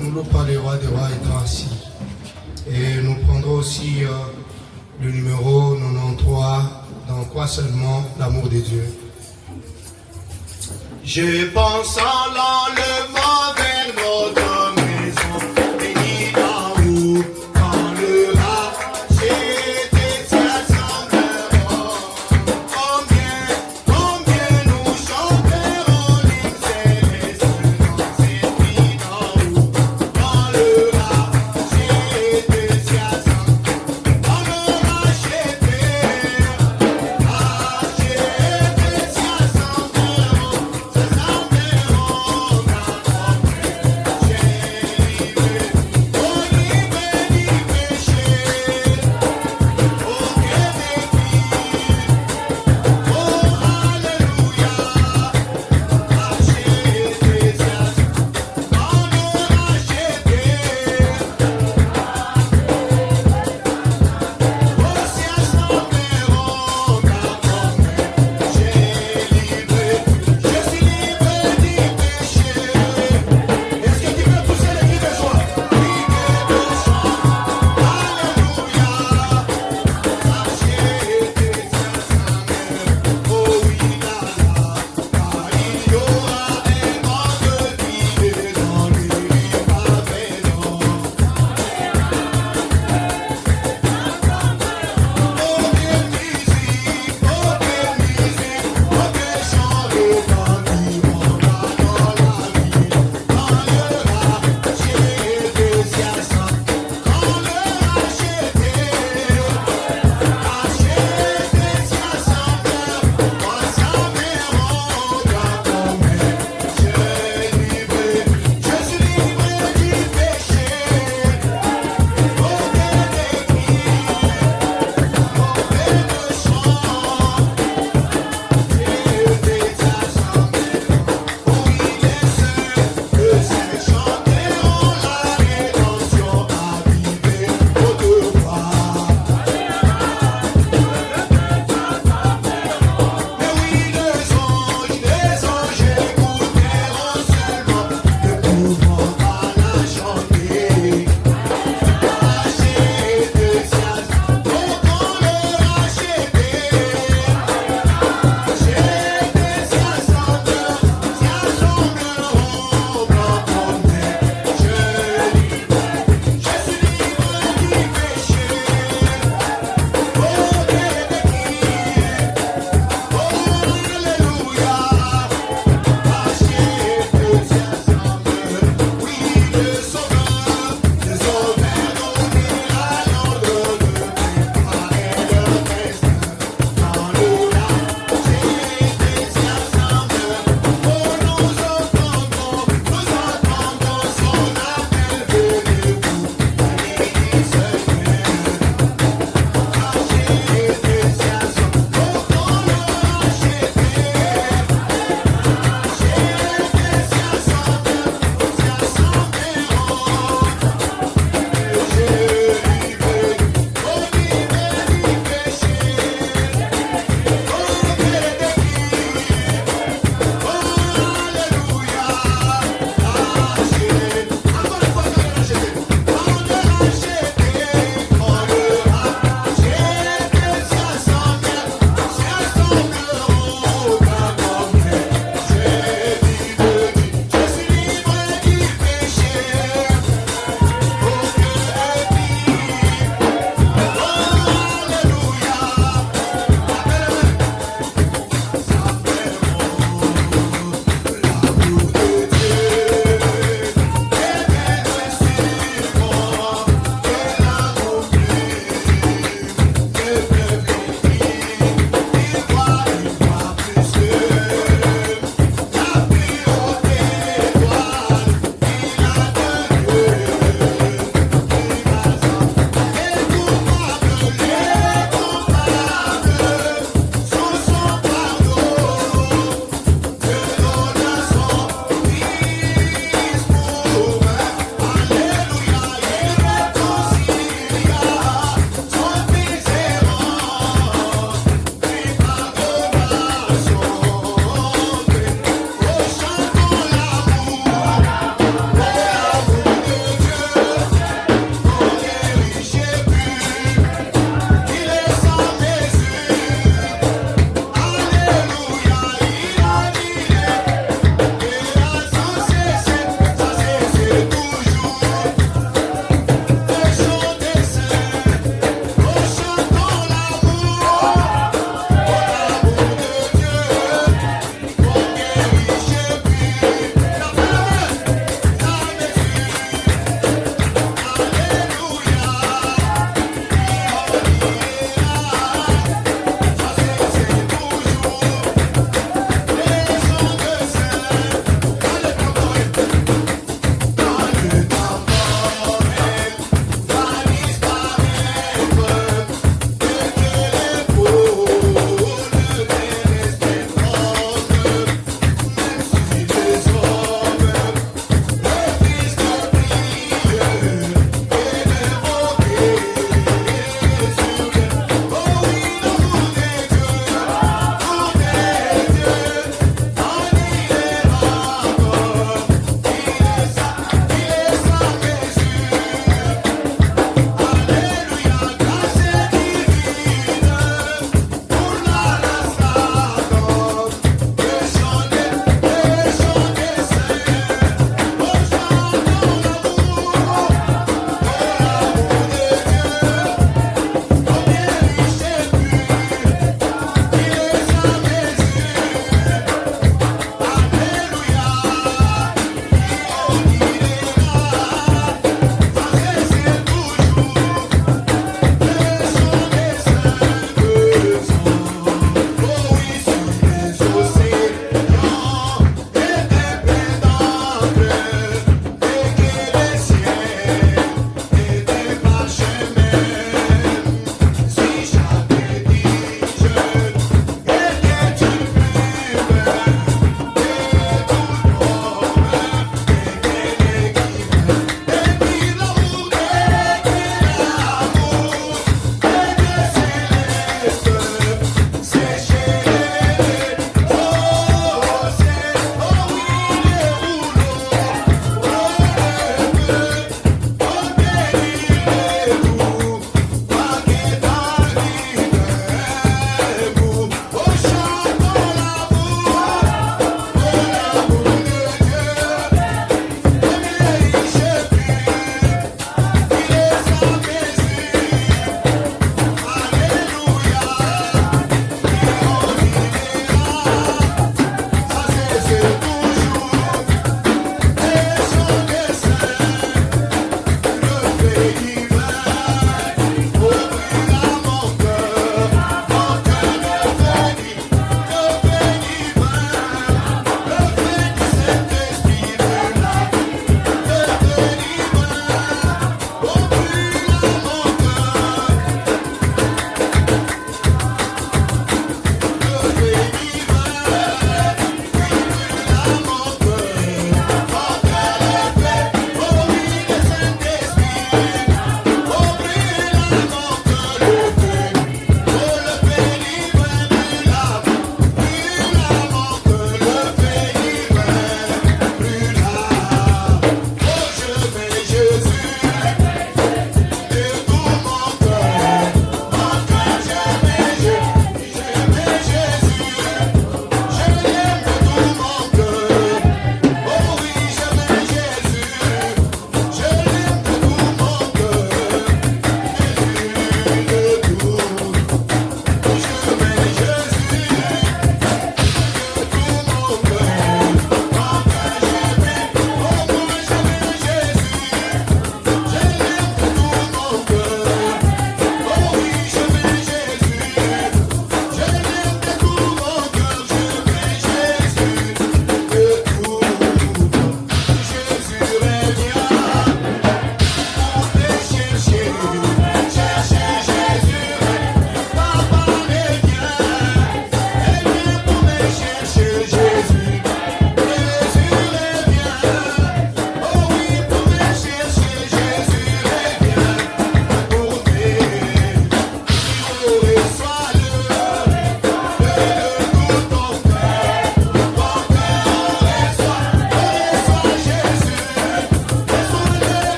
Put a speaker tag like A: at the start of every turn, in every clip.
A: nous pas les rois des rois étant assis. Et nous prendrons aussi le numéro 93 dans quoi seulement l'amour de Dieu. Je pense en l'enlèvement vers notre maison, béni d'en haut, quand le racheté s'assembleront. Combien nous chanterons l'hymne céleste dans cette vie d'en haut, quand le racheté s'assemblera. Quand le racheté s'assembleront.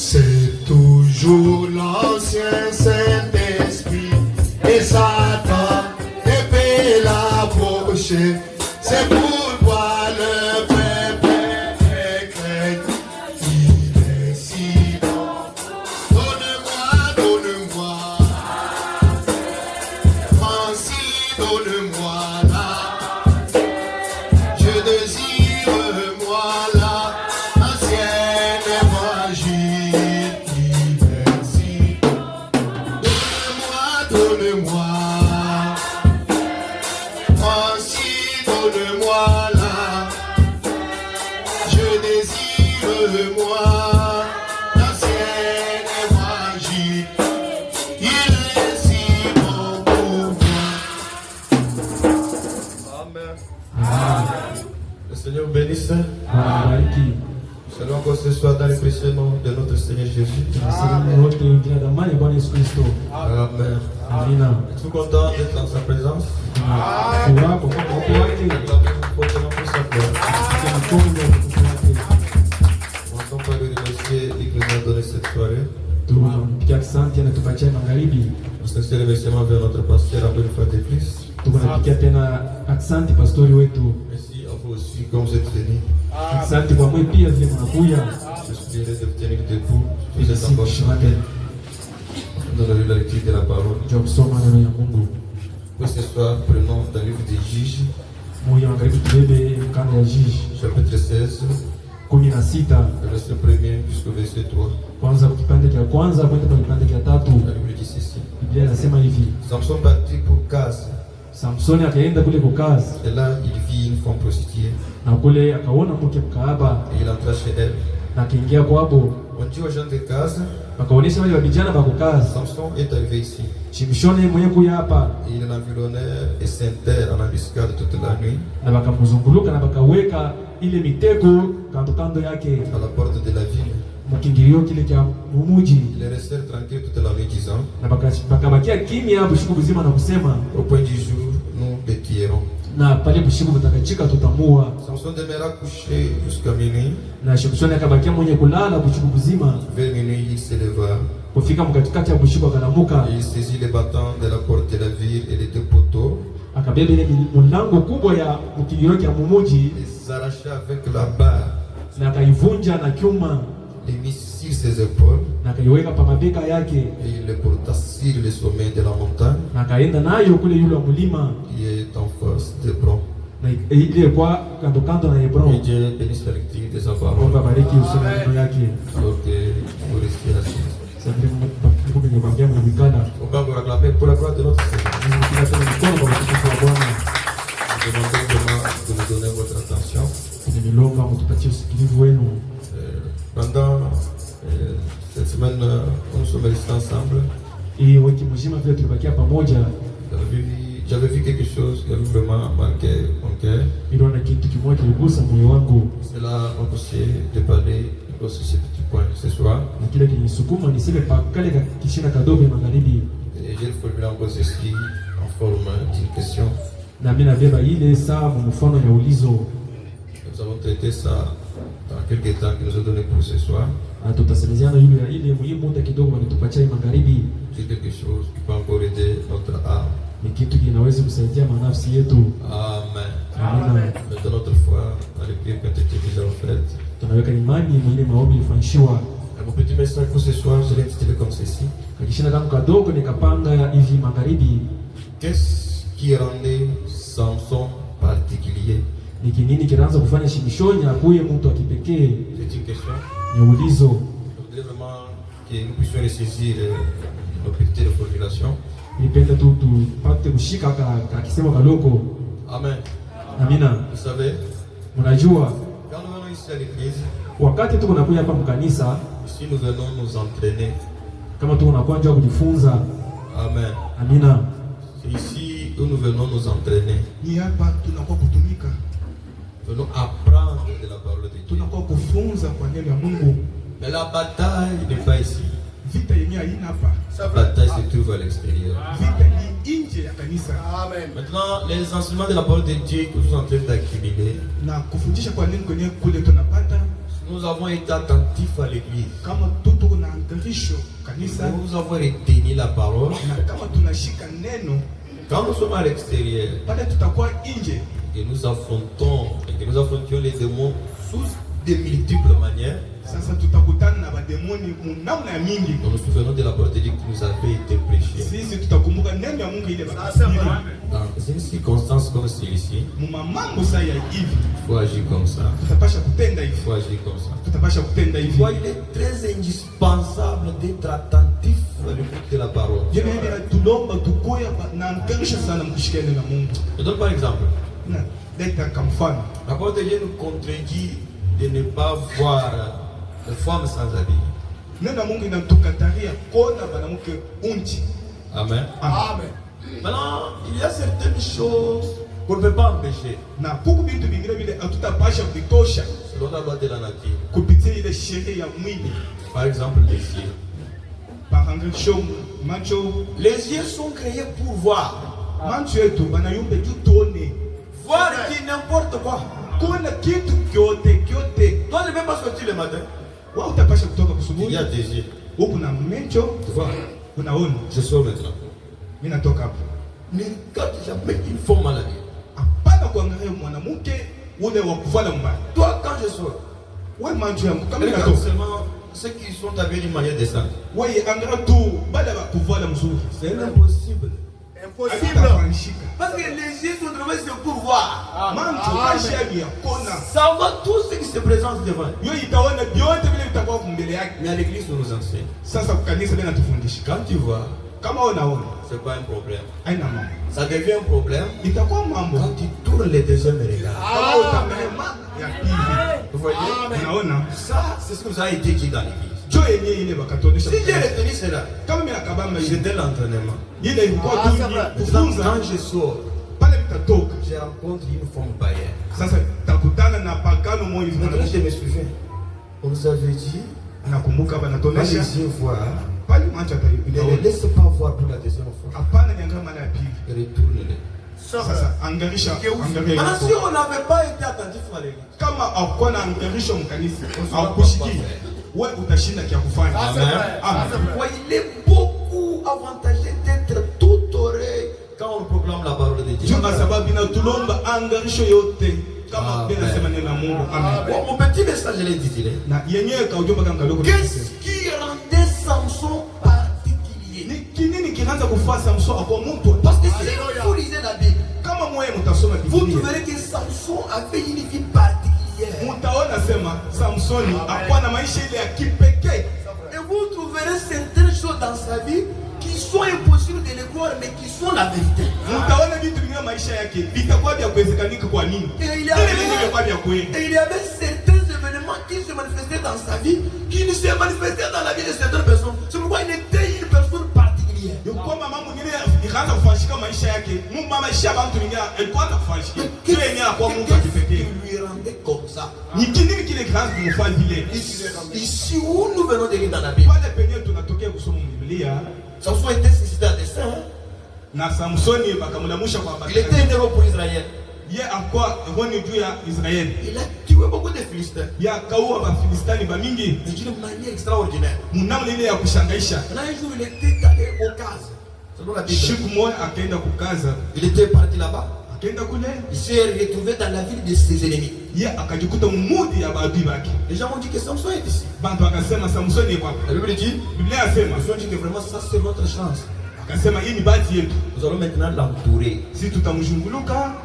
A: C'est toujours l'ancien Saint-Esprit et Satan épée l'approcher. C'est pourquoi le peuple est craint. Il est si bon. Donne-moi, donne-moi. Ainsi, donne-moi là. Je désire, moi là, ancienne évangile. Il est si bon. Donne-moi, donne-moi. Ainsi, donne-moi là. Je désire, moi, l'ancien évangile. Il est si bon pour moi.
B: Amen. Le Seigneur vous bénisse. Selon encore ce soir dans le précieux nom de notre Seigneur Jésus. Amen. Êtes-vous content d'être dans sa présence? Acclamez fortement pour sa gloire. Commençons par le remercier et que nous a donné cette soirée. Nous sincère remerciement vers notre pasteur encore une fois de plus. Merci à vous aussi comme vous êtes venus. Je suis heureux de vous tenir debout. Vous êtes encore chantés. Nous allons lire la lecture de la parole. Pour ce soir, prenons dans le livre des Juges, chapitre 16, verset 1er jusqu'au verset 3. La Bible dit ceci. Samson partit pour Gaza.
C: Samsoni akaenda kule kukazi
B: Et là, il vit une femme prostituée.
C: na kule akaona mke mkaaba
B: Et il entra chez elle.
C: na akiingia kwabo,
B: On dit aux gens de Gaza,
C: wakaonyesha wale vijana ba kukazi.
B: Samson est arrivé ici.
C: Shimshoni mwenye kuya hapa
B: Et il environnait et s'interre en embuscade toute la nuit
C: na bakamzunguluka na bakaweka ile mitego kando kando yake
B: à la porte de la ville.
C: mkingilio kile cha mumuji,
B: Ils restèrent tranquilles toute la nuit disant,
C: na bakabakia kimya bushiku buzima na kusema,
B: au point du jour, nous les tuerons.
C: na pale bushiku butakachika tutamua.
B: Samson demeura couché jusqu'à minuit.
C: Na Shimshoni akabakia mwenye kulala bushiku buzima,
B: Vers minuit, il se leva
C: kufika mkatikati ya bushiku akalamuka,
B: et il saisit les bâtons de la porte de la ville et les deux poteaux.
C: akabeba ile mlango kubwa ya mkingilio cha mumuji
B: Il s'arracha avec la barre,
C: na akaivunja na chuma
B: les mit sur ses épaules
C: na akaiweka pa mabeka yake
B: et il le porta sur le sommet de la montagne
C: na akaenda nayo kule yule wa mlima
B: qui est en face d'Hébron.
C: na ile kwa kando kando na
B: Et
C: Hebron.
B: Dieu bénisse la lecture de sa parole.
C: Mungu abariki usome neno yake.
B: Alors que vous restez assis.
C: Sasa Mungu kwenye bambia mlikana.
B: On va vous acclamer pour la gloire de notre Seigneur.
C: Mungu kila tena mkono kwa utukufu wa Bwana.
B: Nous demandons vraiment de nous donner votre attention.
C: Tunilomba mtupatie usikilivu wenu.
B: Pendant cette semaine, nous sommes restés ensemble.
C: Hii wiki mzima vile tulibakia pamoja,
B: J'avais vu quelque chose qui avait vraiment marqué mon cœur.
C: niliona kitu kimoja kiligusa moyo wangu
B: Cela m'a poussé de parler de ce petit point ce soir.
C: na kile kilisukuma niseme pa kale kishina kadogo magharibi,
B: Et j'ai formulé encore ceci en forme d'une question.
C: na mimi nabeba ile saa mfano ya ulizo.
B: Nous avons traité ça dans quelques temps qui nous a donné pour ce soir.
C: Na tutasemezana yule ya ile muhimu muda kidogo walitupatia magharibi.
B: C'est quelque chose qui peut encore aider notre âme.
C: Ni kitu kinaweza kusaidia manafsi yetu.
B: Amen.
C: Amina.
B: Mettons notre foi dans les prières qui ont été déjà offertes.
C: Tunaweka imani mwile maombi ilifanyishwa.
B: Et mon petit message pour ce soir, je l'ai intitulé comme ceci.
C: Kakishina kangu kadogo nikapanga hivi magharibi.
B: Qu'est-ce qui rendait Samson particulier?
C: Ni kinini kinaanza kufanya Shimshoni akuye mtu wa kipekee?
B: C'est une question.
C: Ni ulizo.
B: Je voudrais vraiment que nous puissions ressaisir nos petites de formulation.
C: Nipenda tu tupate kushika kakisema kadogo.
B: Amen.
C: Amina.
B: Vous savez,
C: Unajua
B: quand nous venons ici à l'église,
C: wakati tuko nakuja hapa mkanisa,
B: ici nous venons nous entraîner.
C: kama tuko nakuja kujifunza.
B: Amen.
C: Amina.
B: C'est ici où nous venons nous entraîner.
A: Ni hapa tunakuwa kutumika,
B: Nous venons apprendre de la parole de Dieu.
A: tunakuwa kufunza kwa neno ya Mungu.
B: Mais la bataille n'est pas ici.
A: Vita yenyewe haina hapa,
B: La bataille se trouve à l'extérieur.
A: vita ni nje ya kanisa. Amen.
B: Maintenant, les enseignements de la parole de Dieu que nous sommes en train d'accumuler,
A: Na kufundisha kwa neno kwenye kule tunapata,
B: nous avons été attentifs à l'église.
A: kama tuko mafundisho kanisa,
B: nous avons retenu la parole.
A: na kama tunashika neno,
B: Quand nous sommes à l'extérieur
A: pale tutakuwa nje
B: et nous affrontions les démons sous de multiples manières,
A: sasa tutakutana na bademoni munamna ya mingi.
B: nous nous souvenons de la parole de Dieu qui nous avait été prêchée.
A: Sisi tutakumbuka neno ya Mungu ile bakasiri.
B: Dans une circonstance comme celle-ci,
A: Mumamambo saa ya hivi
B: il faut agir comme ça.
A: tutapasha kutenda
B: Il
A: hivi,
B: faut agir comme ça.
A: tutapasha kutenda hivi.
B: Il est très indispensable d'être attentif à l'écoute de la parole.
A: Jana ile tulomba tukoya na nkarisha sana mkushika neno la Mungu.
B: Je donne par exemple.
A: Na leta kama mfano,
B: La parole de Dieu nous contredit de ne pas voir les femmes sans habit.
A: neno la Mungu inatukataria kona banamuke unchi.
B: Amen.
A: Amen.
B: Maintenant, il y a certaines choses qu'on ne peut pas empêcher.
A: Na kuku vitu vingine vile hatutapasha kutosha
B: Selon la loi de la nature.
A: kupitia ile sheria ya mwili.
B: Par exemple, les yeux.
A: Par exemple, macho,
B: Les yeux sont créés pour voir.
A: macho yetu banayumbe juu tuone.
B: Voir qui n'importe quoi.
A: Kuna kitu kyote kyote.
B: Toi, ne peux pas sortir le matin.
A: Wa utapasha kutoka
B: Il
A: kusubuhi.
B: y a des yeux.
A: Huku na macho,
B: Tu vois,
A: unaona.
B: je sors maintenant.
A: Mimi natoka hapo.
B: Ne regarde jamais une femme malade.
A: Hapana kuangalia mwanamke ule wa kuvala mbaya.
B: Toi, quand je sors,
A: Wewe macho yangu kama
B: regarde
A: natoka.
B: seulement ceux qui sont avec une manière décente.
A: Wewe angalia tu bada wa kuvala mzuri.
B: C'est impossible.
A: Impossible.
B: Parce que les yeux sont trouvés c'est pour voir.
A: Mancho kashi ya kona.
B: Ça va tout ce qui se présente devant.
A: Yo itaona vyote vile vitakuwa mbele yake.
B: Mais à l'église, on nous enseigne.
A: Sasa kanisa bena tufundisha.
B: Quand tu vois,
A: Kama unaona
B: c'est pas un problème.
A: haina mambo.
B: Ça devient un problème
A: Itakuwa mambo.
B: quand tu tournes les deuxième regard.
A: Kama utangalia ya pili.
B: Vous voyez?
A: Unaona?
B: Ça, c'est ce que vous avez été dit dans l'église.
A: Jo yenyewe ile bakatonesha.
B: Si j'ai retenu cela,
A: Kama mimi nakabamba ile
B: c'était l'entraînement.
A: ile ilikuwa tu ni kufunza.
B: Quand je sors,
A: Pale mtatoka.
B: je rencontre une femme païenne.
A: Sasa takutana na pagano moja hivi.
B: Maintenant, je me souviens. On nous avait dit,
A: Nakumbuka hapa
B: quand
A: natonesha.
B: les yeux voient,
A: Pale macho
B: ne les
A: ataipida.
B: laisse pas voir pour la deuxième fois.
A: Hapana niangalia mara ya pili.
B: Retourne-les.
A: Sasa angarisha angalia.
B: Maintenant, si on n'avait pas été attentif à l'église,
A: Kama hakuwa na angarisho mkanisa au kushiki, wewe utashinda kia kufanya. Amen.
B: ouais, il est beaucoup avantageux d'être tout oreille quand on proclame la parole de Dieu.
A: Ndio kwa sababu inatulomba angarisho yote kama bila sema neno la Mungu. Amen.
B: Bon, mon petit message, je l'ai dit.
A: Na yenyewe kaujomba kama kaloko.
B: Qu'est-ce qui rendait Samson particulier?
A: Ni kinini kinaanza kufaa Samson kwa mtu?
B: Parce que si vous lisez la Bible,
A: Kama mwewe mtasoma
B: vous
A: Biblia,
B: trouverez que Samson avait une vie particulière.
A: mtaona sema Samsoni hakuwa na maisha ile ya kipekee.
B: Et vous trouverez certaines choses dans sa vie qui sont impossibles de les croire, mais qui sont la vérité.
A: Mtaona vitu vingine maisha yake vitakuwa vya kuwezekanika kwa nini?
B: Et il y
A: Vile vingine vitakuwa vya
B: avait,
A: kweli.
B: et il y avait certains événements qui se manifestaient dans sa vie, qui ne se manifestaient dans la vie de certaines personnes. C'est pourquoi il était une personne particulière.
A: Yokuwa mama mwingine ikaanza kufashika maisha yake. Mungu mama maisha ya watu wengine alikuwa anafashika. Kile yenyewe kwa Mungu
B: Qu'est-ce
A: akipekee.
B: qui lui rendait comme ça?
A: Ni kinini kile kinaanza kumfanya vile?
B: Ici où nous venons de lire dans la Bible,
A: Pale penye tunatokea kusoma Biblia
B: Samson était suscité à dessein.
A: na Samsoni bakamlamusha kwa
B: Il était un héros pour Israël.
A: ye akwa roni juu ya Israeli.
B: Il a tué beaucoup de Philistins
A: Ya kaua Bafilistani bamingi
B: d'une manière extraordinaire.
A: munamna ile ya kushangaisha.
B: Un jour, il était allé au Case, selon la Bible.
A: Siku moja akaenda kukaza,
B: Il était parti là-bas.
A: akaenda kule,
B: Il s'est retrouvé dans la ville de ses ennemis.
A: ye akajikuta mudi ya baadui bake.
B: Les gens ont dit que Samson est ici.
A: Bantu akasema Samsoni yuko hapa.
B: La Bible dit,
A: Biblia yasema,
B: ils ont dit que vraiment ça c'est notre chance.
A: akasema hii ni bahati yetu.
B: Nous allons maintenant l'entourer.
A: Si tutamzunguluka,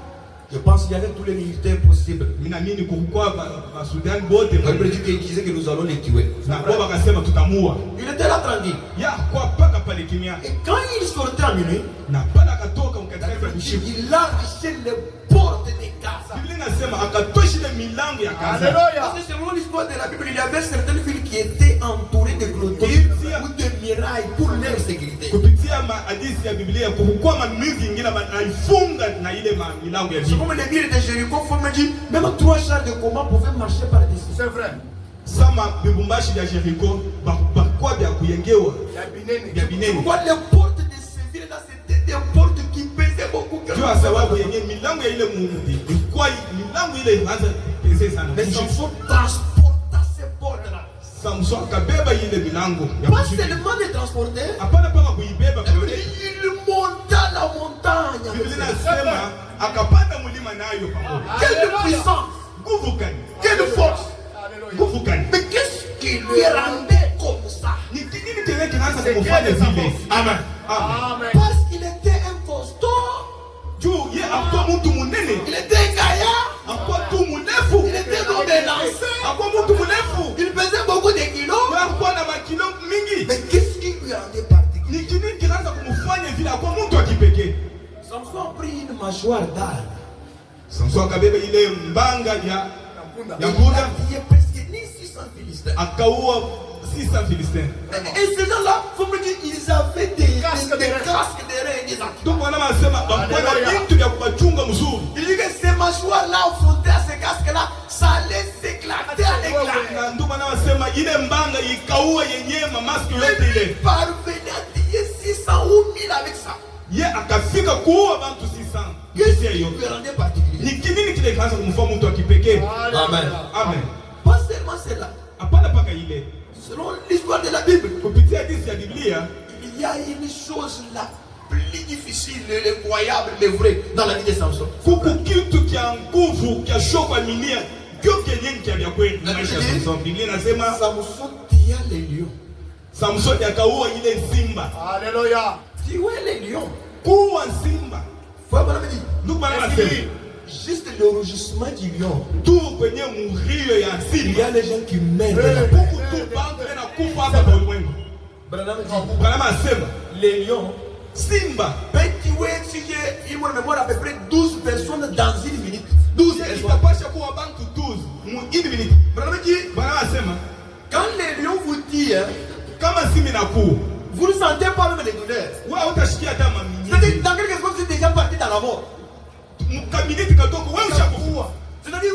B: Je pense qu'il y avait tous les militaires possibles.
A: mimi naamini kukua ba Sudan bote.
B: La Bible dit qu'il disait que nous allons les tuer.
A: Na kwa bakasema tutamua.
B: Il était là tranquille.
A: Ya kwa paka pale kimya.
B: Et quand il sortait en minuit,
A: Na pale akatoka mkatikati ya usiku.
B: il a arraché les portes des cases.
A: Biblia inasema akatoshi ile milango ya kaza.
B: Parce que selon l'histoire de la Bible, il y avait certaines villes qui étaient entourées de clôtures ou de murailles pour leur sécurité.
A: Kupitia hadithi ya Biblia kukua manuizi ingine aifunga na ile milango ya
B: C'est
A: vita.
B: comme les villes de Jéricho, faut me dire, même 3 chars de combat pouvaient marcher par dessus.
D: C'est vrai.
A: Sama bibumbashi vya Jericho bakwa vya kuyengewa vya bineni.
B: Pourquoi les portes de ces villes-là, c'était des portes qui pesaient beaucoup.
A: Jua sababu yenye milango ya ile muumbi ilikuwa milango ile inaanza pesa sana.
B: Mais Samson transporta ces portes-là. Samson akabeba ile milango ya
D: Pas
B: kuzimu.
D: seulement les transporter,
B: Hapana paka kuibeba kwa
D: il monta la montagne. avec
B: Biblia
D: ses
B: inasema akapanda mlima nayo pamoja.
D: Quelle puissance,
B: Nguvu gani?
D: quelle force.
B: Nguvu gani?
D: Mais qu'est-ce qui lui rendait comme ça?
B: Ni nini kile kinaanza kumfanya vile? Amen. Amen.
D: Parce qu'il était un costaud,
B: Juu ye akwa mtu munene,
D: il était gaillard,
B: akwa tu mrefu.
D: il était dans des lancers,
B: Akwa mtu mrefu.
D: il pesait beaucoup de kilos.
B: Kwa akwa na makilo mingi.
D: Mais qu'est-ce qui lui rendait particulier?
B: Ni nini kinaanza kumfanya vile akwa mtu akipekee?
D: Samson a pris une mâchoire d'âne.
B: Samson akabeba ile mbanga ya
D: Il a
B: nguda
D: tué presque 1600 Philistins.
B: akaua 600 Philistins.
D: Et ces gens-là, faut me dire, ils avaient des casques de reins et des arcs.
B: Donc wana wanasema bakwana vitu vya kubachunga mzuri.
D: Il dit que ces mâchoires-là, affrontées à ces casques-là, ça allait s'éclater à l'éclat.
B: Na ndio maana wanasema ile mbanga ikaua yenyewe mamaski yote
D: Il
B: ile.
D: parvenait à tuer 600 ou 1000 avec ça.
B: Ye akafika kuua bantu 600.
D: Qu'est-ce
B: Kisia
D: qui
B: hiyo.
D: lui rendait particulier?
B: Ni kinini kile kinaanza kumfanya mtu akipekee?
D: Amen.
B: Amen.
D: Pas seulement cela.
B: Hapana paka ile.
D: Selon l'histoire de la Bible,
B: Kupitia hadithi ya Biblia
D: il y a une chose la plus difficile, incroyable, mais vraie dans la vie de Samson.
B: kuku kitu kia nguvu kia shoka minia kio kenyengi kia vya kweli na maisha ya Samson. Biblia inasema
D: Samson tia les lions.
B: Samson akaua ile simba.
E: Alléluia.
D: Tuer les lions.
B: Kuua simba.
D: Frère Branham dit,
B: Ndugu bana nasema
D: juste le rugissement du lion.
B: tu kwenye murio ya
D: Il y
B: simba
D: a les gens qui meurent.
B: kuku tu bangu na kufa hapa kwa ulimwengu.
D: Branham dit,
B: Bana nasema
D: les lions
B: simba
D: peuvent tuer, si j'ai une mémoire, à peu près 12 personnes dans une minute. 12 personnes.
B: itapasha kuwa bantu 12 mu ini minute.
D: Branham dit,
B: Bana nasema
D: quand les lions vous tirent,
B: kama simba inakuwa
D: vous ne sentez pas même les douleurs.
B: wewe utashikia hata
D: C'est-à-dire,
B: mamini.
D: dans quelque chose, vous êtes déjà parti dans la mort.
B: Mkaminiti katoko wewe ushakufa.
D: C'est-à-dire,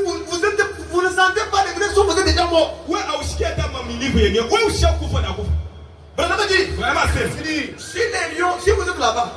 D: vous ne sentez pas les douleurs, vous êtes déjà mort.
B: Wewe aushikia hata mamilivu yenyewe. Wewe ushakufa na kufa.
D: Branham dit,
B: Bana nasema
D: si les lions, si vous êtes là-bas,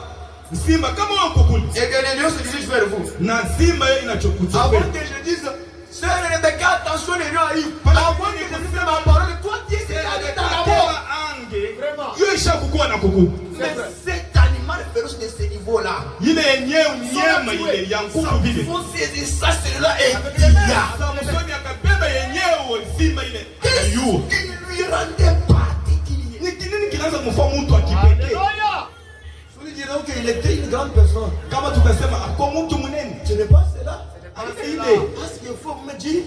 B: simba kama wako kule
D: et que les lions se dirigent vers vous,
B: na simba yeye inachokuja
D: avant
B: kweli.
D: que je dise, sœur Rebecca, attention, les lions arrivent. Avant que je dise ma parole, toi, tu es déjà allé dans la mort.
B: Atema ange hiyo ishakukuwa na kuku.
D: Mais cet animal féroce de ce niveau-là,
B: Ile yenyewe nyama ile ya nguvu vile.
D: faut saisir ça, celui-là, et pilla.
B: Samsoni akabeba yenyewe simba ile. Ayuo.
D: Il lui rendait particulier.
B: Ni kinini kinaanza kumfanya mtu akipekee?
E: Alléluia.
D: Nous lui dirons qu'il était une grande personne.
B: Kama tukasema kwa mtu mnene.
D: Ce n'est pas cela.
B: Ile
D: Parce qu'il faut me dire,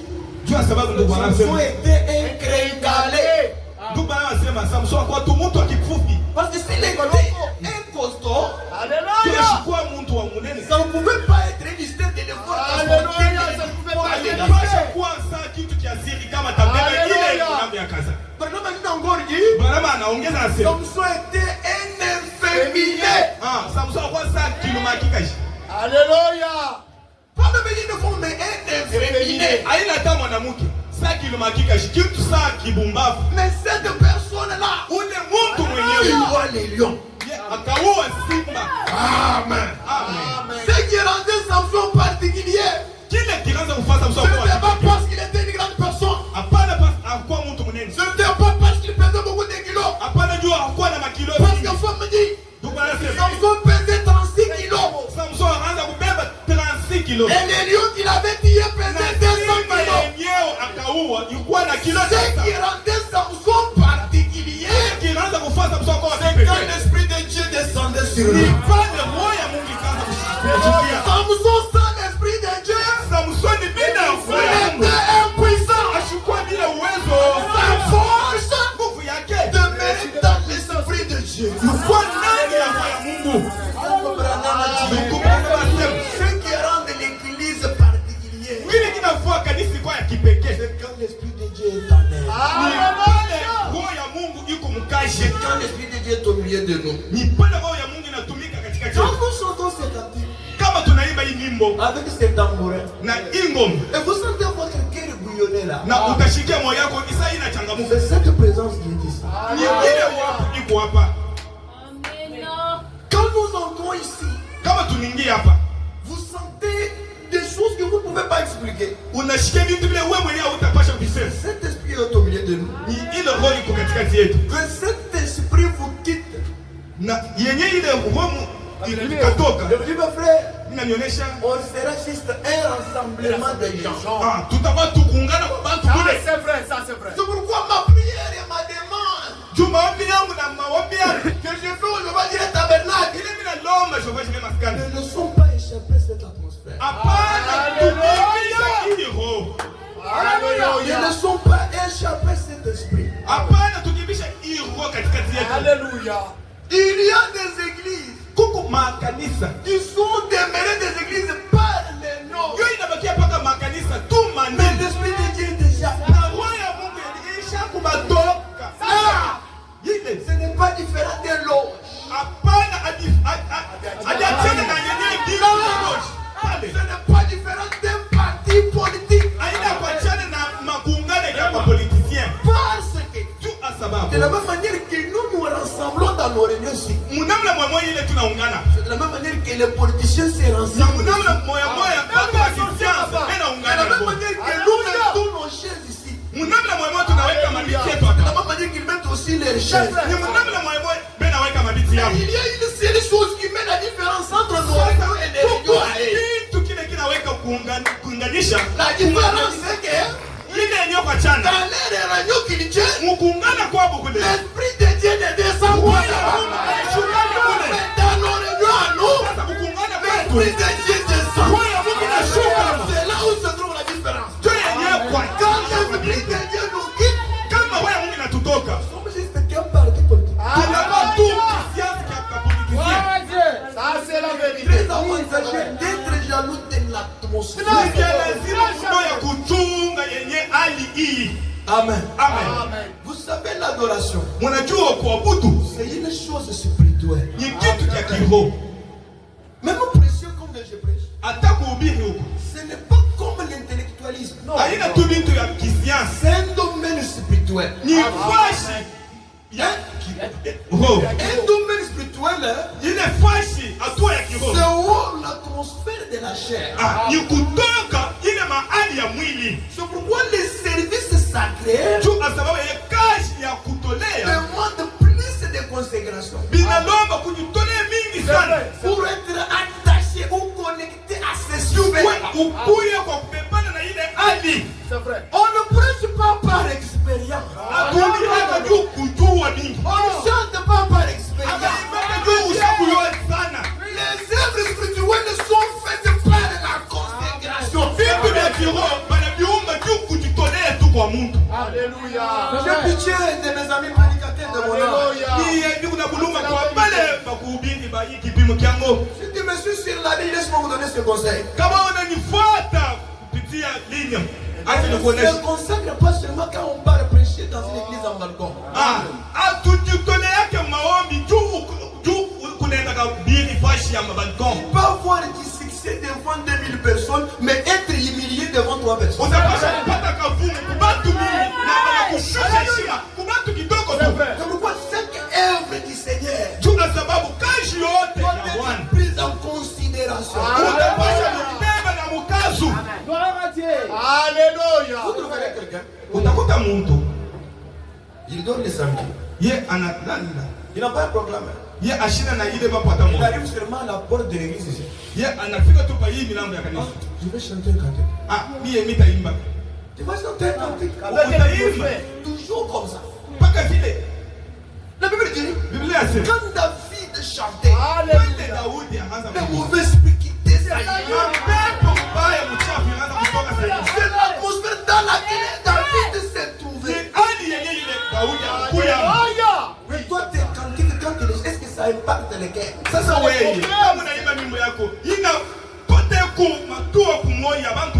B: jua sababu ndio
D: Samson
B: wanasema.
D: était un gringalet.
B: Ndio wanasema Samson kwa tu mtu akifupi.
D: Parce que s'il était un costaud,
E: Alléluia.
B: Tunashukua mtu wa mnene.
D: ça ne pouvait pas être une histoire de l'effort.
E: Alléluia. Ça ne pouvait pas être
B: Alipasha kuwa saa kitu kia siri kama tabela ile
E: Hallelujah.
B: mambo ya kaza.
D: Branham dit encore, il dit,
B: Barama anaongeza anasema.
D: Samson était un inféminé.
B: Samson kwa saa kilomaki kashi.
E: Alléluia.
D: Pas même une femme, mais un inféminé.
B: Haina hata mwanamke. Saa kilomaki kashi kitu saa kibumbavu.
D: Mais cette personne-là,
B: Ule mtu
D: il
B: mwenyewe
D: voit les lions.
B: akaua simba.
D: Amen.
B: Amen.
D: Ce qui rendait Samson particulier,
B: Kile kinaanza kufanya Samson
D: ce n'était
B: kwa.
D: pas parce qu'il était une grande personne.
B: Hapana pas akuwa mtu mnene.
D: Ce n'était pas parce qu'il pesait beaucoup de kilos.
B: Hapana jua hakuwa na makilo
D: Parce
B: mingi.
D: que femme me dit,
B: Ndio anasema
D: Samson pesait 36 kilos.
B: Samson anaanza kubeba 36 kilo.
D: Et les lions qu'il avait tués pesaient 200
B: Simba
D: kilos.
B: yenyewe akaua ilikuwa na kilo
D: Ce qui rendait Samson particulier,
B: kinaanza kufanya Samson kwa
D: c'est quand l'esprit de Dieu descendait sur lui.
B: Pande moya Mungu ikaanza kushikia.
D: Samson sans l'esprit de Dieu,
B: Samson bila
D: il
B: uwezo.
D: était impuissant.
B: Ashukua bila uwezo.
D: Sa force
B: Nguvu yake.
D: demeurait dans l'esprit de Dieu.
B: Kwa ndani ya moyo wa Mungu. Mungu anasema
D: Ce qui rend l'église particulière,
B: kile kinafua kanisa kwa ya kipekee.
D: c'est quand l'esprit de Dieu est en elle.
E: Alléluia.
B: Roho ya Mungu iko
D: C'est
B: mkashi.
D: quand l'esprit de Dieu est au milieu de nous.
B: Ni pale roho ya Mungu inatumika katika
D: Quand
B: chetu.
D: nous chantons ces cantiques
B: Kama tunaimba hii nyimbo
D: avec ces tambourins,
B: na ingom
D: et vous sentez votre cœur bouillonner là,
B: na utashikia moyo wako isa inachangamuka.
D: c'est cette présence qui est ici.
B: Ni ile wapo iko hapa.
D: Quand nous entrons ici,
B: Kama tuningie hapa
D: vous sentez des choses que vous ne pouvez pas pas expliquer.
B: Unashikia vitu vile wewe mwenyewe hutapasha kuvisema.
D: Cet esprit est au milieu de nous.
B: Ni ile roho iko katikati yetu.
D: Que cet esprit vous quitte.
B: Na yenye ile roho ikatoka.
D: Je dis mes frères,
B: Inanionyesha
D: on sera juste un rassemblement de gens.
B: tutakuwa tukungana kwa bantu kule.
E: C'est vrai, ça c'est vrai.
D: C'est pourquoi ma prière et ma demande
B: Maombi yangu na maombi yangu
D: que je fais au Jéhovah Jireh tabernacle
B: ile mimi naomba Jehova Jireh maskani.
D: ne sont pas échappés cette atmosphère.
B: Hapana tukimbisha hii roho.
D: Ils ne sont pas échappés cet esprit.
B: Hapana tukimbisha hii roho katikati yetu.
E: Alléluia.
D: Il y a des églises
B: Kuko makanisa
D: qui sont demeurées des églises par les noms.
B: yo inabakia paka makanisa tu
D: Mais
B: maneno.
D: l'esprit de Dieu est déjà
B: Na roho ya Mungu ilisha kubatoka. Ile
D: ce n'est pas différent de l'autre.
B: hapana hajachana na yenyewe bila roho. Pale
D: Ce n'est pas différent d'un parti politique.
B: aina kuachana na makungane kama politicien.
D: Parce que
B: Tu a sababu.
D: de la même manière que nous nous rassemblons dans nos réunions ici,
B: Munamla mwa ile tunaungana.
D: c'est de la même manière que les politiciens se
B: Na
D: rassemblent.
B: munamla moya watu wa kisiasa
D: De la
B: tunaungana.
D: même manière que nous mettons nos chaises ici.
B: Munamla moya tunaweka mabiti yetu
D: De
B: hapa.
D: la même manière qu'ils mettent aussi leurs chaises.
B: Ni munamla moya naweka mabiti yao.
D: Il y a une seule chose qui met la différence entre nos réunions et les réunions à eux.
B: Kitu kile kinaweka kuunganisha
D: La différence c'est que
B: ile yenyewe kwa chana.
D: dans les réunions chrétiennes,
B: Mkuungana kwa kule.
D: l'esprit de Dieu ne descend pas là-bas. Mais dans nos réunions à nous,
B: Sasa mkuungana
D: l'esprit
B: kwetu.
D: de Dieu descend.
B: Moyo Mungu unashuka.
D: C'est là où se trouve la différence.
B: Ndio yenyewe kwa
D: Quand l'esprit de Dieu nous quitte,
B: kama wewe Mungu inatutoka.
D: nous sommes juste qu'un parti politique.
B: Tunaba tu kisiasa kwa politicien.
E: Ça c'est la vérité.
D: Très avantageux d'être jaloux de l'atmosphère.
B: Ni lazima kutoa kuchunga yenye hali hii.
D: Amen.
B: Amen.
E: Amen.
D: Vous savez l'adoration,
B: Mnajua kuabudu
D: c'est une chose spirituelle.
B: ni kitu cha kiroho.
D: Même précieux comme je prêche.
B: Hata kuhubiri huko
D: Ce n'est pas comme l'intellectualisme. Non.
B: haina tu vitu ya kisiasa,
D: C'est un domaine spirituel.
B: ni fashi ya kiroho.
D: Un domaine spirituel, hein,
B: Ile fashi hatua ya kiroho
D: c'est où l'atmosphère de la chair.
B: ni kutoka ile mahali ya mwili.
D: C'est pourquoi les services sacrés
B: Tu sababu ya kazi ya kutolea
D: demandent plus de consécration.
B: binalomba kujitolea mingi sana
D: Pour être attaché ou connecté à ces sujets.
B: ukuya kwa kupepana na ile hali.
E: C'est vrai.
D: On ne prêche pas par expérience.
B: Hatuliaka juu kujua mingi,
D: On ne chante pas par expérience.
B: hatuliaka juu ushakujua sana.
D: Les œuvres spirituelles sont faites par la consécration.
B: Vitu vya kiroho wanaviumba juu kujitolea tu kwa Mungu.
E: Alléluia.
D: J'ai pitié de mes amis prédicateurs de mon âme.
E: Alléluia.
B: Ni kuna buluma kwa pale bakuhubiri ba hii kipimo kyango.
D: Si tu me suis sur la ligne, laisse-moi vous donner ce conseil.
B: Kama unanifuata kupitia linya, acha
D: On ne
B: nikuoneshe.
D: se consacre pas seulement quand on part prêcher dans une église en balcon.
B: Tujitoleake maombi juu kunaenda kabiri fashi ya mabalkon.
D: Pas avoir du succès devant 2000 personnes, mais être humilié devant 3 personnes.
B: Utapasha kupata kavumu kubatu mingi na wanakushusha heshima kubatu kidogo tu.
D: C'est pourquoi chaque œuvre du Seigneur
B: Juu na sababu kazi yote
D: doit
B: ya Bwana
D: être prise en considération.
B: utapasha kubeba na mukazu.
E: Gloire à Dieu. Alléluia.
D: Vous trouverez quelqu'un,
B: Utakuta muntu
D: il donne les samedis.
B: ye analala,
D: Il n'a pas un programme.
B: ye ashina na ile mapata
D: Il
B: moja,
D: arrive seulement à la porte de l'église ici.
B: ye anafika tu pa hii milango ya kanisa.
D: Je vais chanter un cantique.
B: Mie mitaimba
D: Tu vas chanter un cantique.
B: utaimba
D: Toujours comme ça.
B: mpaka vile
D: La Bible dit,
B: Biblia yasema
D: quand David chantait,
B: pale Daudi anaanza
D: le
B: kuimba.
D: mauvais esprit quittait sa vie.
B: Mapepo mbaya mchafu inaanza kutoka sehemu.
D: C'est l'atmosphère dans laquelle David s'est
B: Ni
D: trouvé.
B: hali yenye ile Daudi anakuya.
D: Mais toi, tes cantiques, quand tu les... Est-ce que ça impacte le cœur?
B: Sasa wewe kama unaimba mimbo yako inapata kumatua kumoya bantu,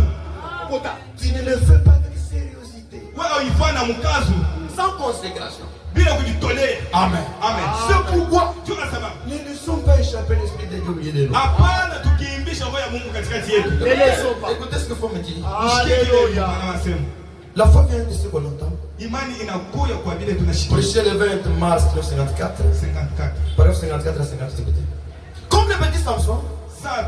D: Tu ne le fais pas avec sérieuxité,
B: wewe uifanya mkazo
D: sans consécration.
B: bila kujitolea.
D: Amen.
B: Amen.
D: C'est pourquoi
B: Tuna sababu
D: nous ne sommes pas échappés l'esprit de Dieu au milieu de nous.
B: hapana tukiimbisha roho ya Mungu katikati yetu.
E: Ne laissons pas.
D: Écoutez ce que faut me dire.
E: Alléluia.
B: Anasema
D: La foi vient de ce qu'on entend.
B: imani inakuya kwa vile tunashikia.
D: Prêché le 20 mars 1954.
B: 54
D: Paragraphe 54 à 50, écoutez. Comme le petit Samson,
B: saa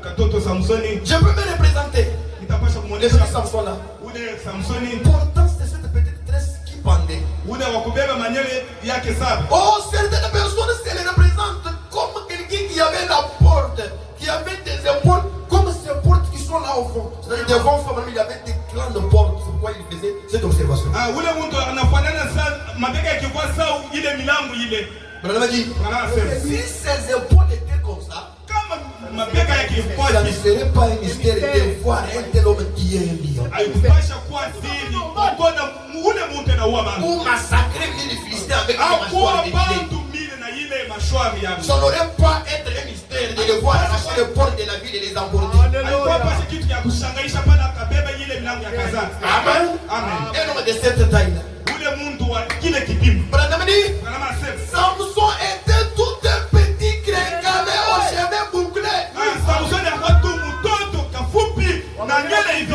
B: katoto Samsoni
D: je peux me représenter.
B: nitapasha
D: Les
B: kumwonyesha
D: petits Samson là.
B: ule Samsoni
D: L'importance de cette petite tresse qui pendait.
B: ule wa kubeba manyele yake saba.
D: Oh, certaines personnes, c'est les représentent comme quelqu'un qui avait la porte, qui avait des épaules, comme ces portes qui sont là au fond. C'est-à-dire devant, il y avait des grandes portes. C'est pourquoi il faisait cette observation.
B: Ah, ule mtu anafanana sana mabega yake kwa sawa ile milango ile.
D: Madame a dit,
B: Bwana anasema
D: si ces épaules étaient comme ça,
B: kama mabega yake kwa
D: ça ne serait pas un mystère de voir un tel homme qui est un lion.
B: haikupasha kuwa siri ukona ule mtu anaua bantu.
D: Ou massacrer les Philistins avec des
B: Akuwa
D: mâchoires de
B: bantu mile na ile mashwari ya.
D: ça n'aurait pas être un mystère de les voir arracher les portes de la ville et les emporter.
B: Alikuwa pasi kitu ya kushangaisha pale akabeba ile milango ya kazana.
D: Amen.
B: Amen.
D: Un homme de cette taille-là.
B: Ule mtu wa kile kipimo.
D: Madame dit,
B: Bwana anasema
D: Samson était tout un petit gringalet au cheveux bouclés.
B: Samsoni akawa tu mtoto kafupi na nywele hivi.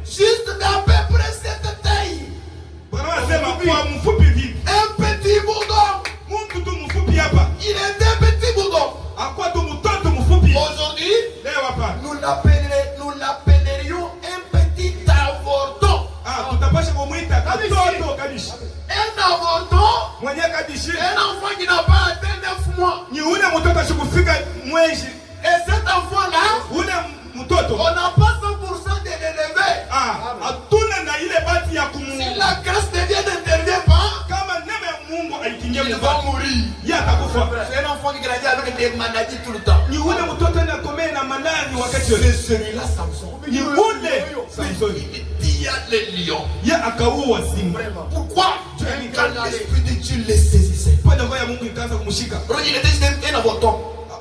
D: Juste d'à peu près cette taille.
B: Bwana anasema kwa mfupi hivi.
D: Un petit bourdon.
B: Mtu tu mfupi hapa.
D: Il était un petit bourdon.
B: Akawa tu mtoto mfupi.
D: Aujourd'hui,
B: Leo hapa.
D: nous l'appellerions un petit avorton.
B: Tutapasha kumuita katoto kabisa.
D: Un avorton,
B: Mwenye kabisa.
D: un enfant qui n'a pas atteint 9 mois.
B: Ni ule mtoto ashikufika mwezi.
D: Et cet enfant-là,
B: Ule mtoto.
D: on n'a pas 100% de l'élever.
B: Hatuna na ile bahati ya
D: Si
B: kumu.
D: la grâce de Dieu n'intervient pas,
B: Kama neema ya Mungu aikingie
D: il va
B: mtoto.
D: mourir.
B: Yeye atakufa.
D: C'est un enfant qui grandit avec des maladies tout le temps.
B: Ni ule mtoto anakomea na malali wakati
D: C'est
B: wote.
D: celui-là, Samson.
B: Ni ule Samsoni.
D: Il tia les lions.
B: Yeye akaua simba.
D: Pourquoi? Quand l'esprit de Dieu les saisissait.
B: Pale roho ya Mungu ikaanza kumshika.
D: Il était juste un avorton.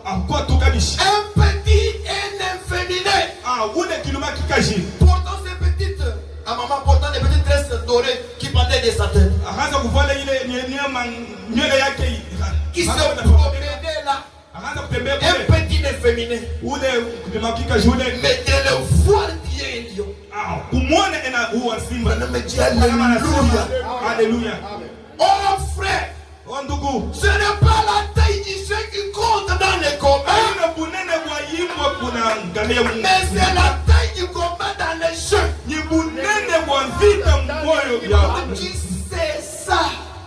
B: Akawa tu kabisa.
D: Un petit, un inféminé.
B: Ule kiluma kikaji.
D: Portant ces petites, à maman portant des petites tresses dorées qui pendaient de sa tête.
B: Akaanza kuvala ile nywele yake.
D: Qui se promenait là.
B: Akaanza kutembea
D: Un
B: kule.
D: petit inféminé.
B: Ule kiluma kikaji ule.
D: Mais de le voir qui est un lion.
B: Kumwona anaua simba.
D: On me dit alléluia.
B: Alléluia.
D: Oh frère.
B: Oh ndugu.
D: Ce n'est pas la taille du chien qui compte dans les combats.
B: Haina bunene bwa yimbo kuna ngamia Mungu.
D: Mais c'est la taille du combat dans les jeux.
B: Ni bunene bwa vita mboyo ya.
D: Qui c'est ça?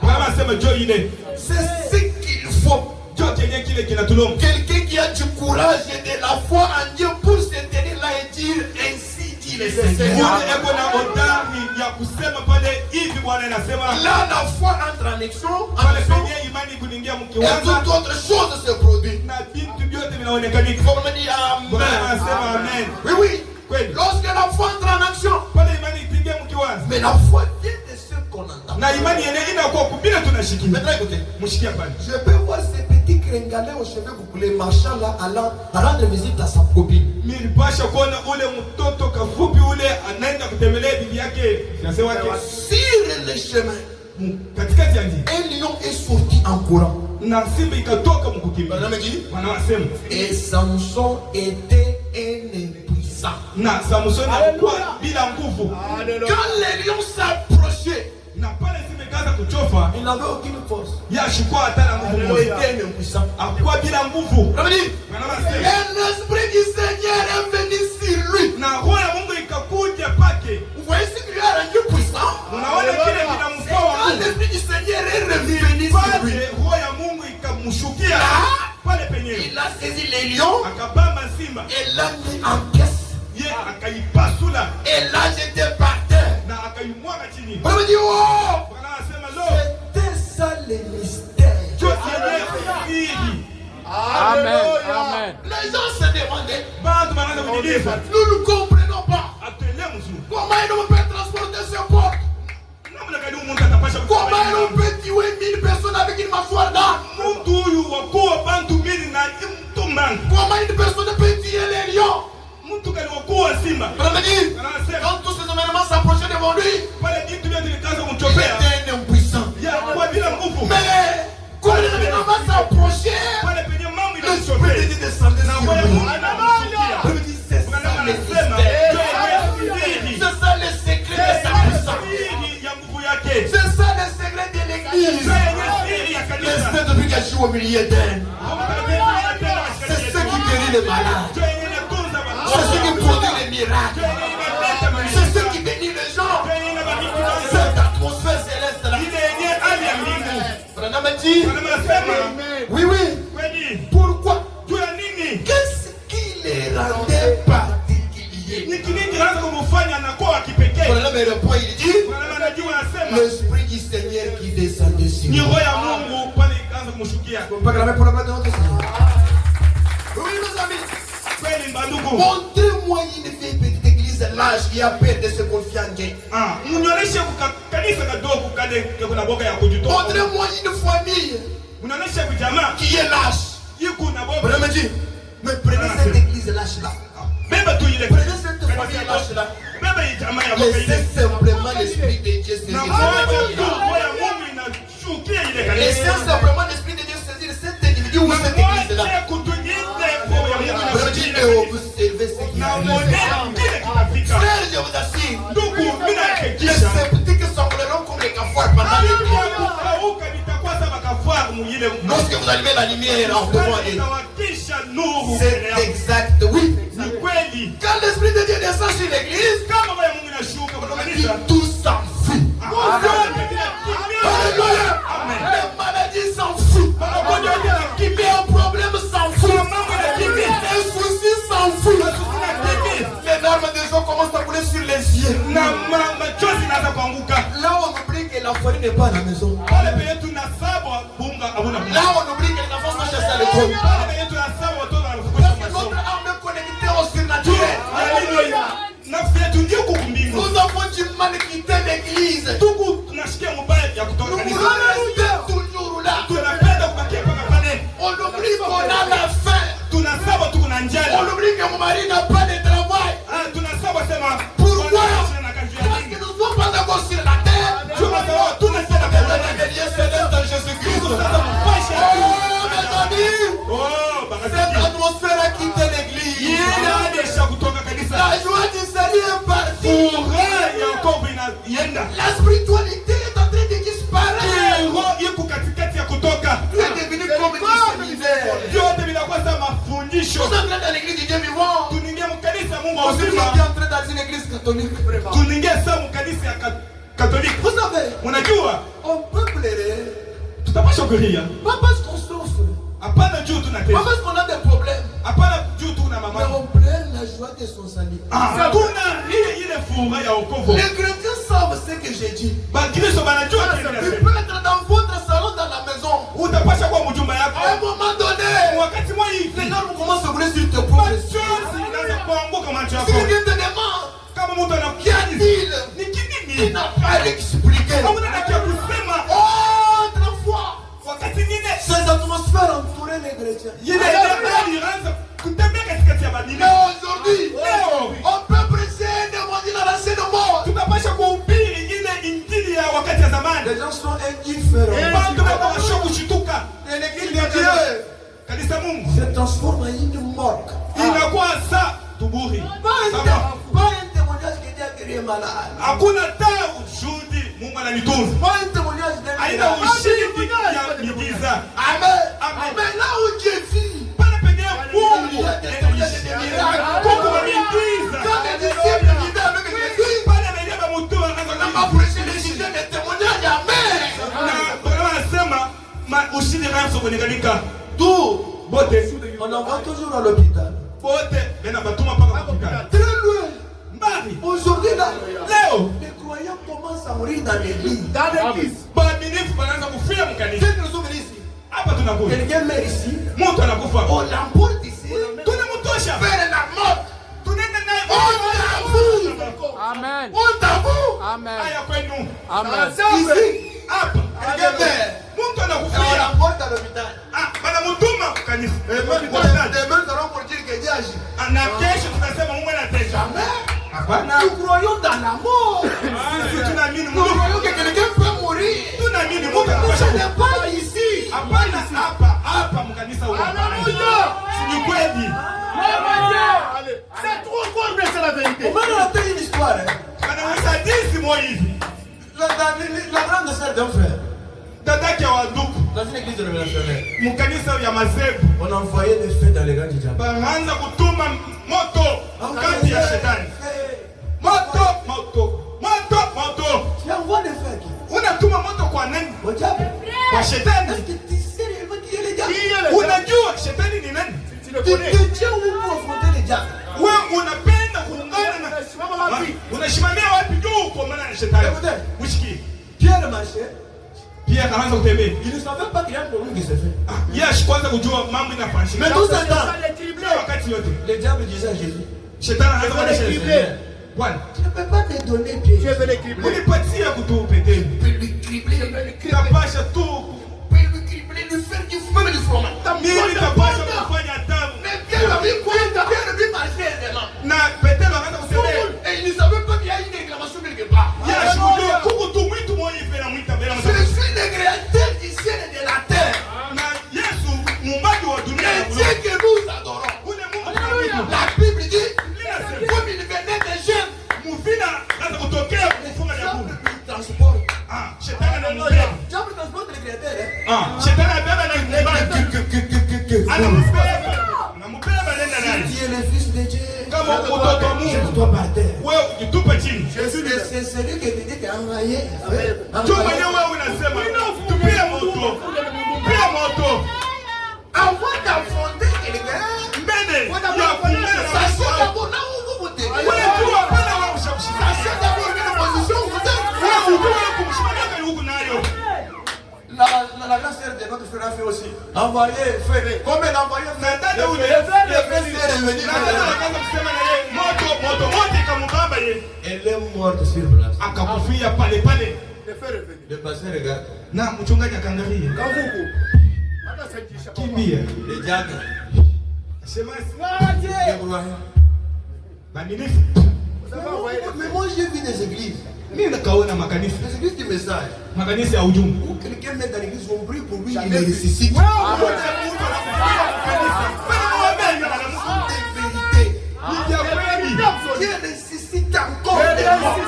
B: Bwana anasema jo ile.
D: C'est ce qu'il faut.
B: Jo kenye kile kinatulonga.
D: Quelqu'un qui a du courage et de la foi en Dieu pour se tenir là et dire ainsi dit le Seigneur.
B: Yule eko na hodari ya kusema pale hivi Bwana anasema.
D: Là la foi entre en action.
B: Pale penye imani kuningia
D: Et
B: mkiwanza.
D: toute autre chose se produit.
B: Na vitu vyote vinaonekanika.
D: Il faut me dire
B: Bwana
D: amen.
B: anasema amen.
D: Oui, oui.
B: Kweli.
D: Lorsque la foi entre en action.
B: Pale imani itingie mkiwanza.
D: Mais la foi vient de ce qu'on entend.
B: Na imani yenyewe inakuwa kubila tunashikia.
D: Maintenant écoutez.
B: Mshikia pale.
D: Je peux voir ces petits gringalets aux cheveux bouclés marchant là, allant rendre visite à sa copine.
B: Nilipasha kuona ule mtoto kafupi ule anaenda kutembelea bibi yake fiancé wake
D: Sur le chemin,
B: katikati ya njia,
D: un lion est sorti en courant.
B: na simba ikatoka mkukimbia.
D: Madame dit,
B: Wanawasema
D: et Samson était un impuissant.
B: na Samsoni alikuwa bila nguvu.
D: Quand le lion s'approchait,
B: Na pale simba ikaanza kuchofa,
D: il n'avait aucune force.
B: yashukua hata na nguvu
D: Il
B: moja.
D: était un impuissant.
B: Hakuwa bila nguvu.
D: Madame dit,
B: Wanawasema
D: un esprit du Seigneur est venu sur lui.
B: na roho ya Mungu ikakuja pake.
D: Vous voyez ce qui lui a rendu puissant?
B: Unaona kile kinamfaa
D: Quand
B: Mungu.
D: l'esprit du Seigneur est revenu sur lui,
B: Pale roho ya Mungu ikamshukia pale penyewe.
D: il a saisi les lions
B: Akabamba simba.
D: et l'a mis en caisse.
B: Ye akaipasula
D: Et là, j'étais par terre.
B: na akaimwaga chini.
D: On me dit, oh,
B: Bwana anasema lo,
D: c'était ça le mystère.
E: Amen.
D: Les gens se demandaient,
B: Bantu banaanza kujiuliza,
D: nous ne comprenons pas.
B: atuelewe mzuri.
D: Comment il peut transporter ce corps?
B: Namna gani huyu mtu atapasha
D: Comment
B: kufanya?
D: on peut tuer 1000 personnes avec une mâchoire d'âne?
B: Mtu huyu wakuwa bantu mbili na mtu mbanga.
D: Comment une personne peut tuer les lions?
B: Mtu kali wakuwa simba.
D: On me dit,
B: Anasema
D: quand tous ces événements s'approchaient devant lui,
B: pale vitu vyote vikaanza
D: il
B: kumchopea.
D: était un impuissant.
B: Ya kwa bila nguvu.
D: Mais quand les événements s'approchaient,
B: Pale penye mambo
D: l'esprit de
B: inachopea.
D: Dieu descendait
B: Na
D: sur
B: wewe
D: lui.
B: unamshukia.
D: On me dit, c'est ça
B: Bwana
D: le
B: anasema,
D: mystère.
B: siri.
D: C'est ça le secret de sa puissance.
B: Siri ya nguvu yake.
D: C'est ça le secret de l'église.
B: Siri ya
D: Le
B: kanisa.
D: Saint-Esprit qui agit au milieu d'elle. C'est ce qui guérit les malades. C'est ce qui produit les miracles. dit. Oui, oui. Pourquoi? Qu'est-ce qui les rendait particuliers? Voilà le point, il dit l'Esprit du Seigneur qui descendait sur nous. On peut acclamer pour la gloire de notre Seigneur. Oui, mes amis. Montrez-moi une vieille petite église lâche qui a peur de se confier en Dieu. Montrez-moi une famille qui est lâche. Vous me dites, mais prenez cette église lâche là. Prenez cette famille lâche là. Laissez simplement l'Esprit de Dieu saisir. Laissez simplement l'Esprit de Dieu saisir cet individu ou cette église là. Vous me dites, observez ce qui arrive. Frère, je vous assure, les sceptiques sembleront comme les cafards pendant les nuits. Lorsque vous allumez la lumière en devant elle, c'est exact, oui. Quand l'Esprit de Dieu descend sur l'église, tout s'en fout. Alléluia. Les maladies s'en foutent. Mais un problème s'en fout. Un souci s'en fout. Les larmes des eaux commencent à couler sur les yeux. Là on oublie que la folie n'est pas à la maison. Là on oublie que les enfants sont chassés à l'école. Parce que notre âme est connectée au surnaturel. Nous avons du mal quitter l'église. Nous voulons rester toujours là. On oublie qu'on a la faim. On oublie que mon mari n'a pas de travail. Pourquoi? Parce que nous ne sommes pas encore sur la terre. Dans Jésus-Christ. Oh mes amis, cette atmosphère a quitté l'église. La joie du Seigneur est partie. La spiritualité est en train de disparaître. Tu es devenu comme du séminaire. Nous sommes là dans l'église du Dieu vivant. Aujourd'hui, je suis entré dans une église catholique. Vous savez, on peut pleurer. Pas parce qu'on souffre. Pas parce qu'on a des problèmes. Mais on pleure la joie de son salut. Les chrétiens savent ce que j'ai dit. Tu peux être dans votre salon, dans la maison. À un moment donné, les larmes commencent à couler sur tes pauvres. Si quelqu'un te demande, qu'y a-t-il? Il n'a pas à l'expliquer. Autrefois, ces atmosphères entouraient les chrétiens. Mais aujourd'hui, on peut prêcher un évangile à l'enseignement. Les gens sont indifférents. Et l'église de Dieu se transforme en une morgue. Pas un témoignage que Dieu a guéri malade. Pas un témoignage d'un Amen. Mais là où Dieu vit, il y a des témoignages de miracles. Quand les disciples vivaient avec Jésus, on n'a pas prêché les sujets des témoignages. Amen. D'où on envoie toujours à l'hôpital. Très loin. Aujourd'hui là, les croyants commencent à mourir dans l'église. Quelqu'un nous ouvre ici. Quelqu'un meurt ici. On l'emporte ici. Vers la mort.
E: Amen.
D: On t'avoue.
E: Amen.
D: Amen. Ici. Quelqu'un meurt. Et on l'emporte à l'hôpital. Demain, nous allons pour dire que Dieu agit. Jamais. Nous croyons dans la mort. Nous croyons que quelqu'un peut mourir. Ce n'est pas ici.
F: C'est trop fort, mais c'est la vérité.
D: On va nous raconter une histoire. La grande sœur d'un frère. Dans une église révélationnelle. On envoyait des feux dans les grands du diable. Tu envoies des feux qui?
C: unatuma moto kwa nani?
D: Au diable.
C: Kwa shetani.
D: Est-ce que tu sais réellement qui est le diable?
C: Unajua shetani ni nani?
D: Tu te tiens où pour affronter le diable?
C: Wewe unapenda kuungana na unasimamia wapi juu kwa maana ya shetani? Usikie.
D: Pierre marchait.
C: Pierre anaanza kutembea.
D: Il ne savait pas qu'il y a un problème qui se fait.
C: Yes, kwanza kujua mambo inafanyika.
D: Mais tout ça temps,
C: Wakati yote.
D: le diable disait à Jésus,
C: Shetani anaanza kuonyesha Bwana,
D: tu ne peux pas me donner pied. Je vais le cribler.
C: unipatia kutupete.
D: Je vais le cribler.
C: Tapasha tu.
D: Je vais le cribler, lui faire du feu et du fromage.
C: Mimi tapasha kufanya tamu.
D: Mais Pierre avait quoi? Pierre lui marchait vraiment.
C: Na Petero anaanza kutembea.
D: Et il ne savait pas qu'il y a une réclamation quelque part.
C: Yes, kujua kuku tu mwitu mmoja hivi na mwita bila
D: Je suis le créateur du ciel et de la terre.
C: na Yesu muumbaji wa dunia
D: Le
C: na
D: Dieu
C: ulimwengu.
D: que nous adorons.
C: Ule Mungu
D: La Bible dit, comme il venait des jeunes,
C: muvina anaanza kutokea kufunga
D: le
C: nyakubu.
D: diable lui transporte.
C: Ah, shetani anamubeba.
D: Le diable transporte le créateur.
C: Shetani anabeba na mbali. Anamubeba. Anamubeba nenda naye.
D: Tu es le fils de Dieu.
C: Kama mtoto wa Mungu.
D: Jette-toi par terre.
C: Wewe ujitupe chini.
D: C'est celui qui te dit que envoyé.
C: Tu mwenyewe wewe unasema tupia moto. Tupia moto.
D: Avant d'affronter quelqu'un,
C: Mbele ya kumeza.
D: sachez d'abord là où vous vous tenez.
C: Wewe tu hapana wewe ushamshika.
D: Sachez d'abord quelle position vous êtes.
C: Wewe ujue kumshimamia kali huku nayo.
D: La grande sœur de notre frère a fait aussi. Envoyé, fait. Comme elle a envoyé,
C: Na dada ule.
D: le frère est revenu.
C: Na dada akaanza kusema na yeye moto ikamubamba yeye.
D: Elle est morte sur place.
C: Akakufia pale pale.
D: Le pasteur regarde.
C: Na mchungaji akaangalia. Kimbia.
D: Le diable.
C: Sema
D: Le roi.
C: Magnifique.
D: Mais moi j'ai vu des églises.
C: Mimi nakaona makanisa.
D: Des églises du message.
C: Makanisa ya ujumbe.
D: Où quelqu'un met dans l'église, on prie pour lui, il le ressuscite. Dieu ressuscite encore des morts.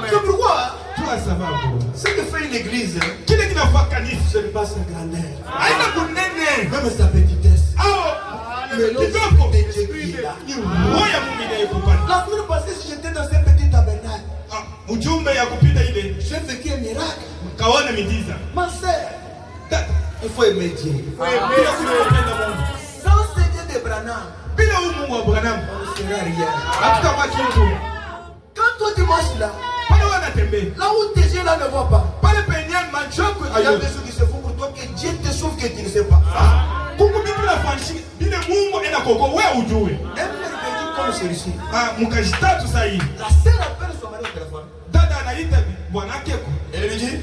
D: C'est pourquoi ce que fait une église, ce n'est pas sa grandeur, même sa petitesse. Mais l'Esprit de Dieu qui est là. La semaine passée, si j'étais dans un petit tabernacle, j'ai vécu un miracle. Ma sœur, il faut aimer Dieu. Sans ce Dieu de Branham, on ne sera rien. Quand toi tu marches là, là où tes yeux là ne voient pas, il y a des choses qui se font pour toi que Dieu te sauve que tu ne sais pas. Un merveilleux comme celui-ci. La sœur appelle son mari au téléphone. Elle lui dit,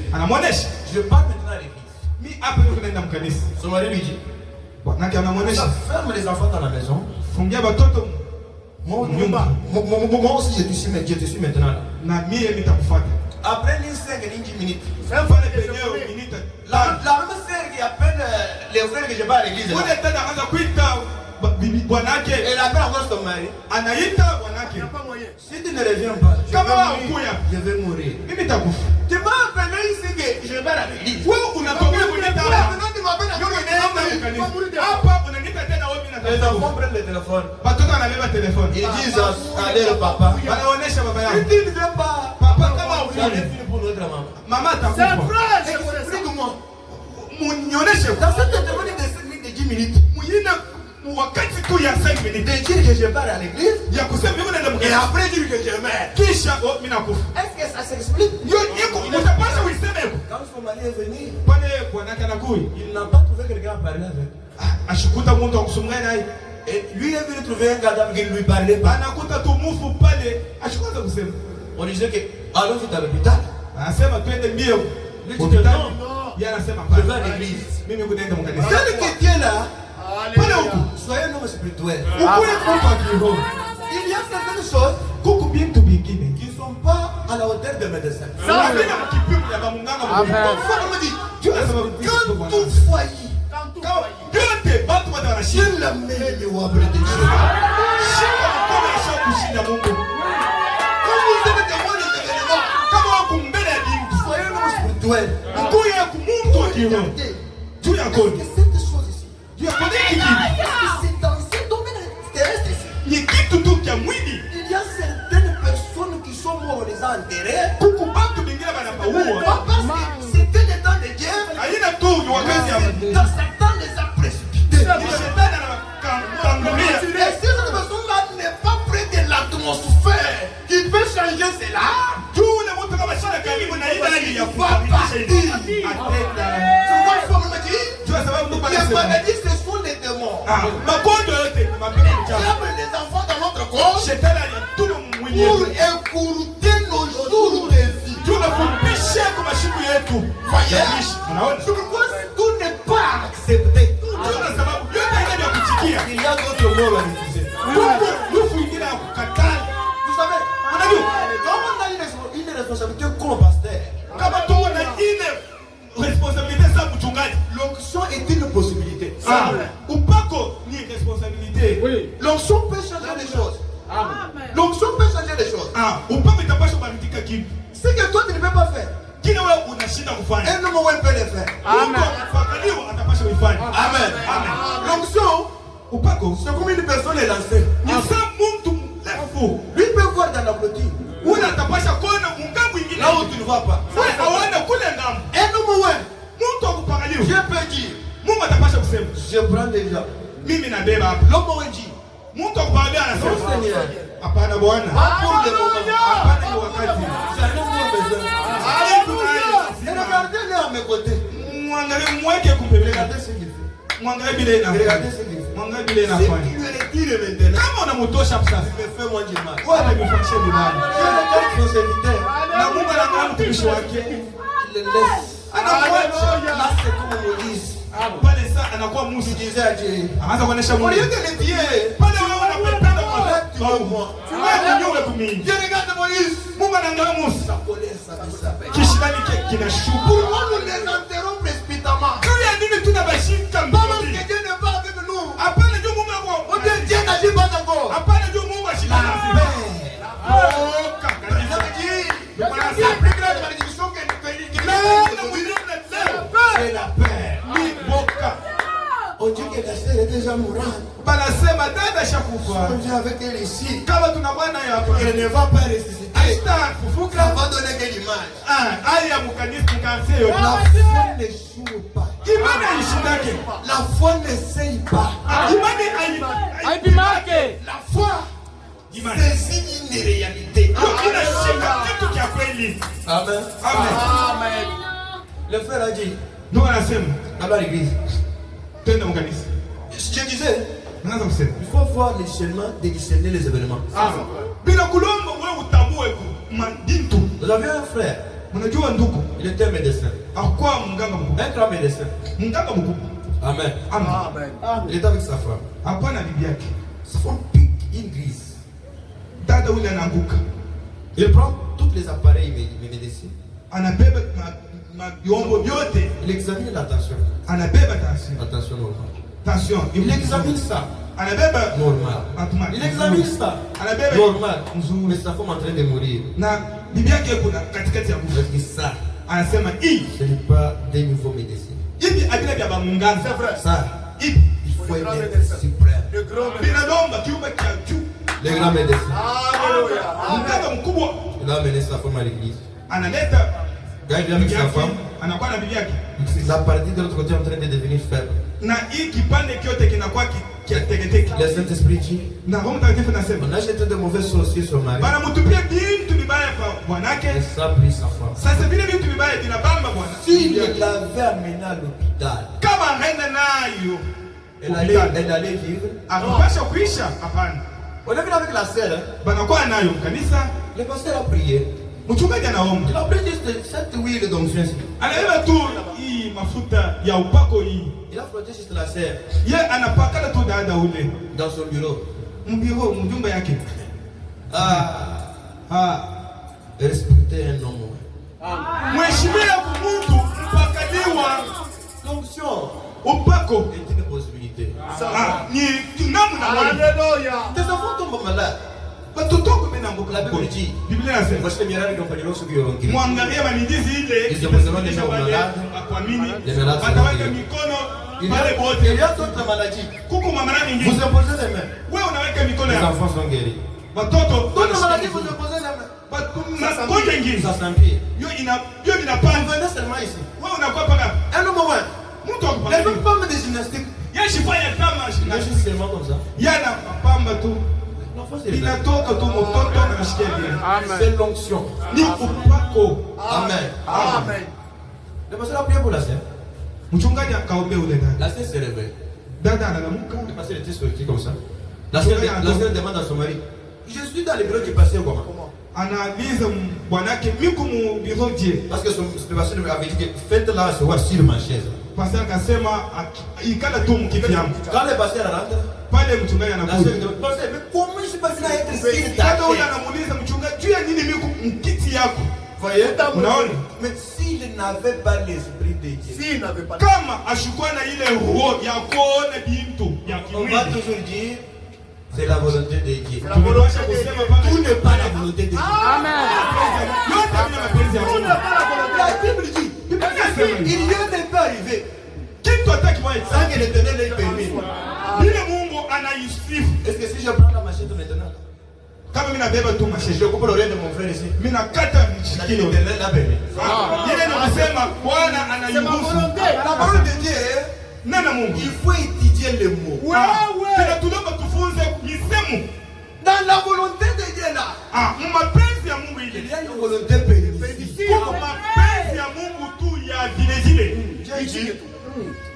D: je pars maintenant à l'église. Son mari lui dit, ferme les enfants dans la maison. Moi aussi je te suis maintenant là. Après une 5 et 10 minutes, la même sœur qui appelle les frères que je vais à l'église, elle appelle encore son mari. Si tu ne reviens pas, je vais mourir. Tu m'as appelé ici que je vais à l'église. Les enfants prennent le téléphone. Ils disent à leur papa, si tu ne viens pas, j'avais fini pour notre maman. Explique-moi. Dans cette intervalle de 10 minutes, de dire que je pars à l'église et après dire que je meurs. Est-ce que ça s'explique? Quand son mari est venu, il n'a pas trouvé quelqu'un à parler avec. Et lui est venu trouver un cadavre qui ne lui parlait pas. On disait que allons vite à l'hôpital. Lui dit que non, je vais à l'église. Celle qui tient là, soyez un homme spirituel. Il y a certaines choses qui ne sont pas à la hauteur des médecins. Quand tout foyer, il a mis le miroir de Dieu. Quand vous êtes devant les événements, soyez un homme spirituel. Est-ce que cette chose ici, est-ce que c'est dans ce domaine terrestre ici, il y a certaines personnes les a enterrés.
C: Kuku batu bingine banapaua.
D: Pas parce que c'était le temps de guerre.
C: Haina tu ni wakati ya
D: Dans Satan les a précipités.
C: ni shetani anawatangulia.
D: Et si cette personne-là n'est pas près de l'atmosphère qui peut changer cela,
C: Tu ule mtu kama shana karibu na ile hali ya
D: va partir.
C: atenda.
D: C'est pourquoi il faut me dire,
C: Tu vas sababu tu
D: les
C: pale.
D: maladies ce sont les démons.
C: Magonjwa yote ni mapepo mchafu.
D: Diable les enfants dans notre corps
C: Shetani alituma
D: pour
C: mwenyewe.
D: écourter nos jours de vie.
C: Tunafupisha kwa mashiku yetu.
D: Voyez,
C: Unaona?
D: c'est pourquoi tout n'est pas accepté.
C: Tuna sababu yote ile ya kuchikia.
D: Il y a d'autres mots à utiliser.
C: Mungu lufu ingine ya kukataa.
D: Vous savez,
C: Unajua?
D: quand on a une responsabilité comme pasteur,
C: Kama tu una ile responsabilité za mchungaji.
D: l'onction est une possibilité.
C: Upako ni responsabilité.
D: L'onction peut changer les choses. L'onction peut changer les choses.
C: Upako itapaswa kubadilika kitu.
D: Ce que toi tu ne peux pas faire,
C: Kile wewe unashinda kufanya.
D: un homme peut le faire.
C: Mungu akifakaliwa atapaswa kuifanya.
D: Amen.
C: Amen.
D: L'onction,
C: Upako
D: c'est comme une personne est lancée.
C: ni saa mtu mrefu.
D: Lui peut voir dans la clôture.
C: Ule atapasha kuona mungamu ingine.
D: Là où tu ne vois pas.
C: Wewe hawana kule ngamu.
D: Un homme, ouais,
C: Mtu akupangaliwa.
D: Dieu peut dire,
C: Mungu atapasha kusema,
D: je prends déjà.
C: mimi nabeba hapa.
D: L'homme, ouais, dit,
C: Mtu akupangalia
D: non
C: anasema,
D: Seigneur,
C: hapana Bwana.
D: pas pour le moment.
C: Hapana ni wakati.
D: J'ai rien pour besoin. Et regardez-le à mes côtés.
C: Mwangalie mweke kumbele.
D: Regardez ce qu'il fait.
C: Mwangalie bila inafanya.
D: Regardez ce qu'il fait.
C: Mwangalie bila
D: Si
C: inafanya.
D: tu le retires maintenant,
C: Kama unamtosha sasa.
D: il me fait moi du mal.
C: Wewe unamfanyia vibaya.
D: Dieu regarde son serviteur.
C: Na Mungu anaangalia mtumishi wake.
D: Il le laisse. Là, c'est comme Moïse.
C: Pale sasa anakuwa
D: Il
C: Musa.
D: disait à Dieu,
C: Anaanza kuonesha
D: au
C: Mungu.
D: lieu de le tuer,
C: Pale wewe unapenda kwa
D: arrête-moi.
C: wewe mwenyewe kumini.
D: Dieu regarde Moïse.
C: Mungu anaangalia Musa.
D: Sa colère, sa vie.
C: Kishindani kinashuka.
D: Pourquoi nous les enterrons précipitamment?
C: Juu ya nini tunabashika
D: Pas parce
C: mbili?
D: que Dieu n'est pas avec nous.
C: Hapana juu Mungu
D: On
C: ako.
D: dit Dieu n'agit pas encore.
C: Hapana juu Mungu ashika
D: La
C: nasi.
D: paix.
C: Oh, kaka.
D: Ça veut dire, la plus grande malédiction que c'est la paix. On dit que la sœur est déjà mourante.
C: Banasema dada shakufa.
D: On dit avec elle ici,
C: Kama tunakuwa nayo hapa.
D: elle ne va pas ressusciter.
C: Aita
D: Ça
C: kufuka.
D: va donner que l'image.
C: Hali ya mkanisa mkansia yote.
D: La foi n'échoue pas.
C: Imani haishindake.
D: La foi n'essaye pas.
C: Imani
E: Haipimake.
D: La foi
C: Imani.
D: saisit une réalité.
C: Inashika kitu cha kweli.
D: Amen.
C: Amen.
D: Le frère a dit,
C: Ndio anasema
D: dans l'église,
C: twende mkanisa.
D: je disais,
C: Naanza kusema.
D: il faut voir les chemins de discerner les événements.
C: Bila kulomba wewe utambue mandintu.
D: Nous avions un frère,
C: Unajua ndugu,
D: il était médecin,
C: hakuwa mganga mkubwa.
D: un grand médecin.
C: Mganga mkubwa.
D: Amen.
C: Amen.
D: Il était avec sa femme.
C: Hapana bibi yake.
D: Sa femme pique une grise.
C: Dada ule anaanguka.
D: Il prend tous les appareils médecins.
C: Anabeba vyombo vyote.
D: Il examine la tension.
C: Anabeba tension.
D: La tension normale.
C: Tension.
D: Il examine ça.
C: Anabeba
D: Normal.
C: Atuma.
D: Il examine ça.
C: Anabeba
D: Normal.
C: nzuri.
D: Mais sa femme est en train de mourir.
C: Na bibi yake kuna katikati ya
D: Il
C: kufa.
D: dit ça,
C: Anasema hii
D: ce n'est pas des nouveaux médecins.
C: hivi abila vya bamunganga. C'est vrai.
D: Ça,
C: Hivi
D: il faut être suprême.
C: vinaomba kiumbe cha juu.
D: Les grands médecins.
C: Mganga mkubwa
D: Il a amené sa femme à l'église.
C: analeta
D: Quand il vient avec sa femme,
C: anakuwa na bibi yake.
D: la partie de l'autre côté est en train de devenir faible.
C: Na hii kipande kyote kinakuwa kiateketeke.
D: Le Saint-Esprit dit,
C: Na Roho Mtakatifu anasema
D: on a jeté de mauvais sorciers sur Marie.
C: banamutupia vitu vibaya kwa bwanake.
D: Et ça a pris sa femme.
C: Sasa vile vitu vibaya vinabamba bwana.
D: S'il l'avait amené à l'hôpital,
C: Kama anaenda nayo
D: elle allait vivre.
C: akupasha kuisha, hapana.
D: On est venu avec la sœur, hein.
C: Banakuwa nayo kanisa,
D: Le pasteur a prié.
C: mchungaji anaomba.
D: Il a pris juste cette huile d'onction.
C: Anabeba tu hii mafuta ya upako hii.
D: Il a frotté juste la sœur
C: Ye anapakala tu dada ule.
D: dans son bureau.
C: Mbiro mjumba yake.
D: Respecter un homme.
C: Mheshimiwa kumuntu mpakaliwa
D: L'onction
C: upako.
D: est une possibilité.
C: Ni namna moja.
D: Tes enfants tombent malades.
C: Watoto wako menambuka
D: La Bible dit,
C: Biblia inasema
D: voici les miracles qui ont fait ceux qui ont guéri.
C: mwangalie manidizi ile
D: Ils deposeront les mains aux
C: wale
D: malades.
C: wakuamini
D: Les malades seront
C: wataweka
D: guéris.
C: mikono
D: Il y
C: pale
D: a
C: wote.
D: d'autres maladies.
C: Kuku mamara
D: Vous
C: nyingine
D: imposez les mains.
C: wewe unaweka mikono
D: Les
C: yako
D: enfants sont guéris.
C: watoto
D: D'autres maladies, vous imposez les mains.
C: magonjwa ingine
D: Ça s'empire.
C: yo inapanda.
D: Venez seulement ici.
C: Wewe unakuwa paka
D: Un moment.
C: mtu
D: Les
C: akupanga
D: femmes parlent de gymnastique.
C: yashifanya kama
D: Je suis seulement comme ça.
C: yana mapamba tu
D: L'enfant, c'est le
C: inatoka tu mtoto anashikia bien.
D: C'est l'onction.
C: Ni upako.
D: Amen.
A: Amen.
D: Le pasteur a prié pour la sœur.
C: Mchungaji akaombea ule dada.
D: La sœur s'est réveillée.
C: Dada analamuka.
D: Le pasteur était sorti comme ça. La sœur demande à son mari. Je suis dans le bureau du pasteur comment?
C: Anauliza bwanake miko mu biro je.
D: Parce que le pasteur lui avait dit que faites-la se voir sur ma chaise.
C: Pastor akasema ikala tu mkiti yangu.
D: Quand le pasteur rentre,
C: Pale mchungaji
D: la
C: anakuja.
D: sœur demande, pasteur, mais comment je suis pas venu à être sur ta
C: Dada huyo
D: chaise?
C: anamuuliza mchungaji juu ya nini miko mkiti yako?
D: Voyez?
C: Unaona?
D: Mais s'il n'avait pas l'esprit de Dieu,
A: S'il n'avait pas
C: Kama ashukua na ile roho ya kuona bintu ya
D: on va
C: kimwili.
D: toujours dire c'est la volonté de Dieu.
C: Tunapaswa kusema paka
D: Tout n'est pas la volonté de Dieu.
C: yote ni mapenzi ya Mungu.
D: La Bible dit, il n'est pas arrivé
C: Kitu hataki mwa
D: sans que l'Éternel l'ait permis.
C: Ile Mungu anaisifu.
D: Est-ce que si je prends la machette maintenant,
C: Kama mimi nabeba tu
D: si
C: masheshe,
D: je coupe l'oreille de mon frère ici,
C: mimi nakata
D: c'est-à-dire
C: shikilo.
D: l'Éternel l'a permis.
C: Ile ni kusema Bwana
A: c'est ma
C: anairuhusu.
A: volonté.
D: La parole de Dieu,
C: Nana Mungu.
D: il faut étudier les mots.
C: Tena tunaomba tufunze misemo.
D: Dans la volonté de Dieu là,
C: Mapenzi ya Mungu
D: il
C: ile.
D: y a une volonté permissive.
C: Kwa mapenzi ya Mungu tu ya vile vile.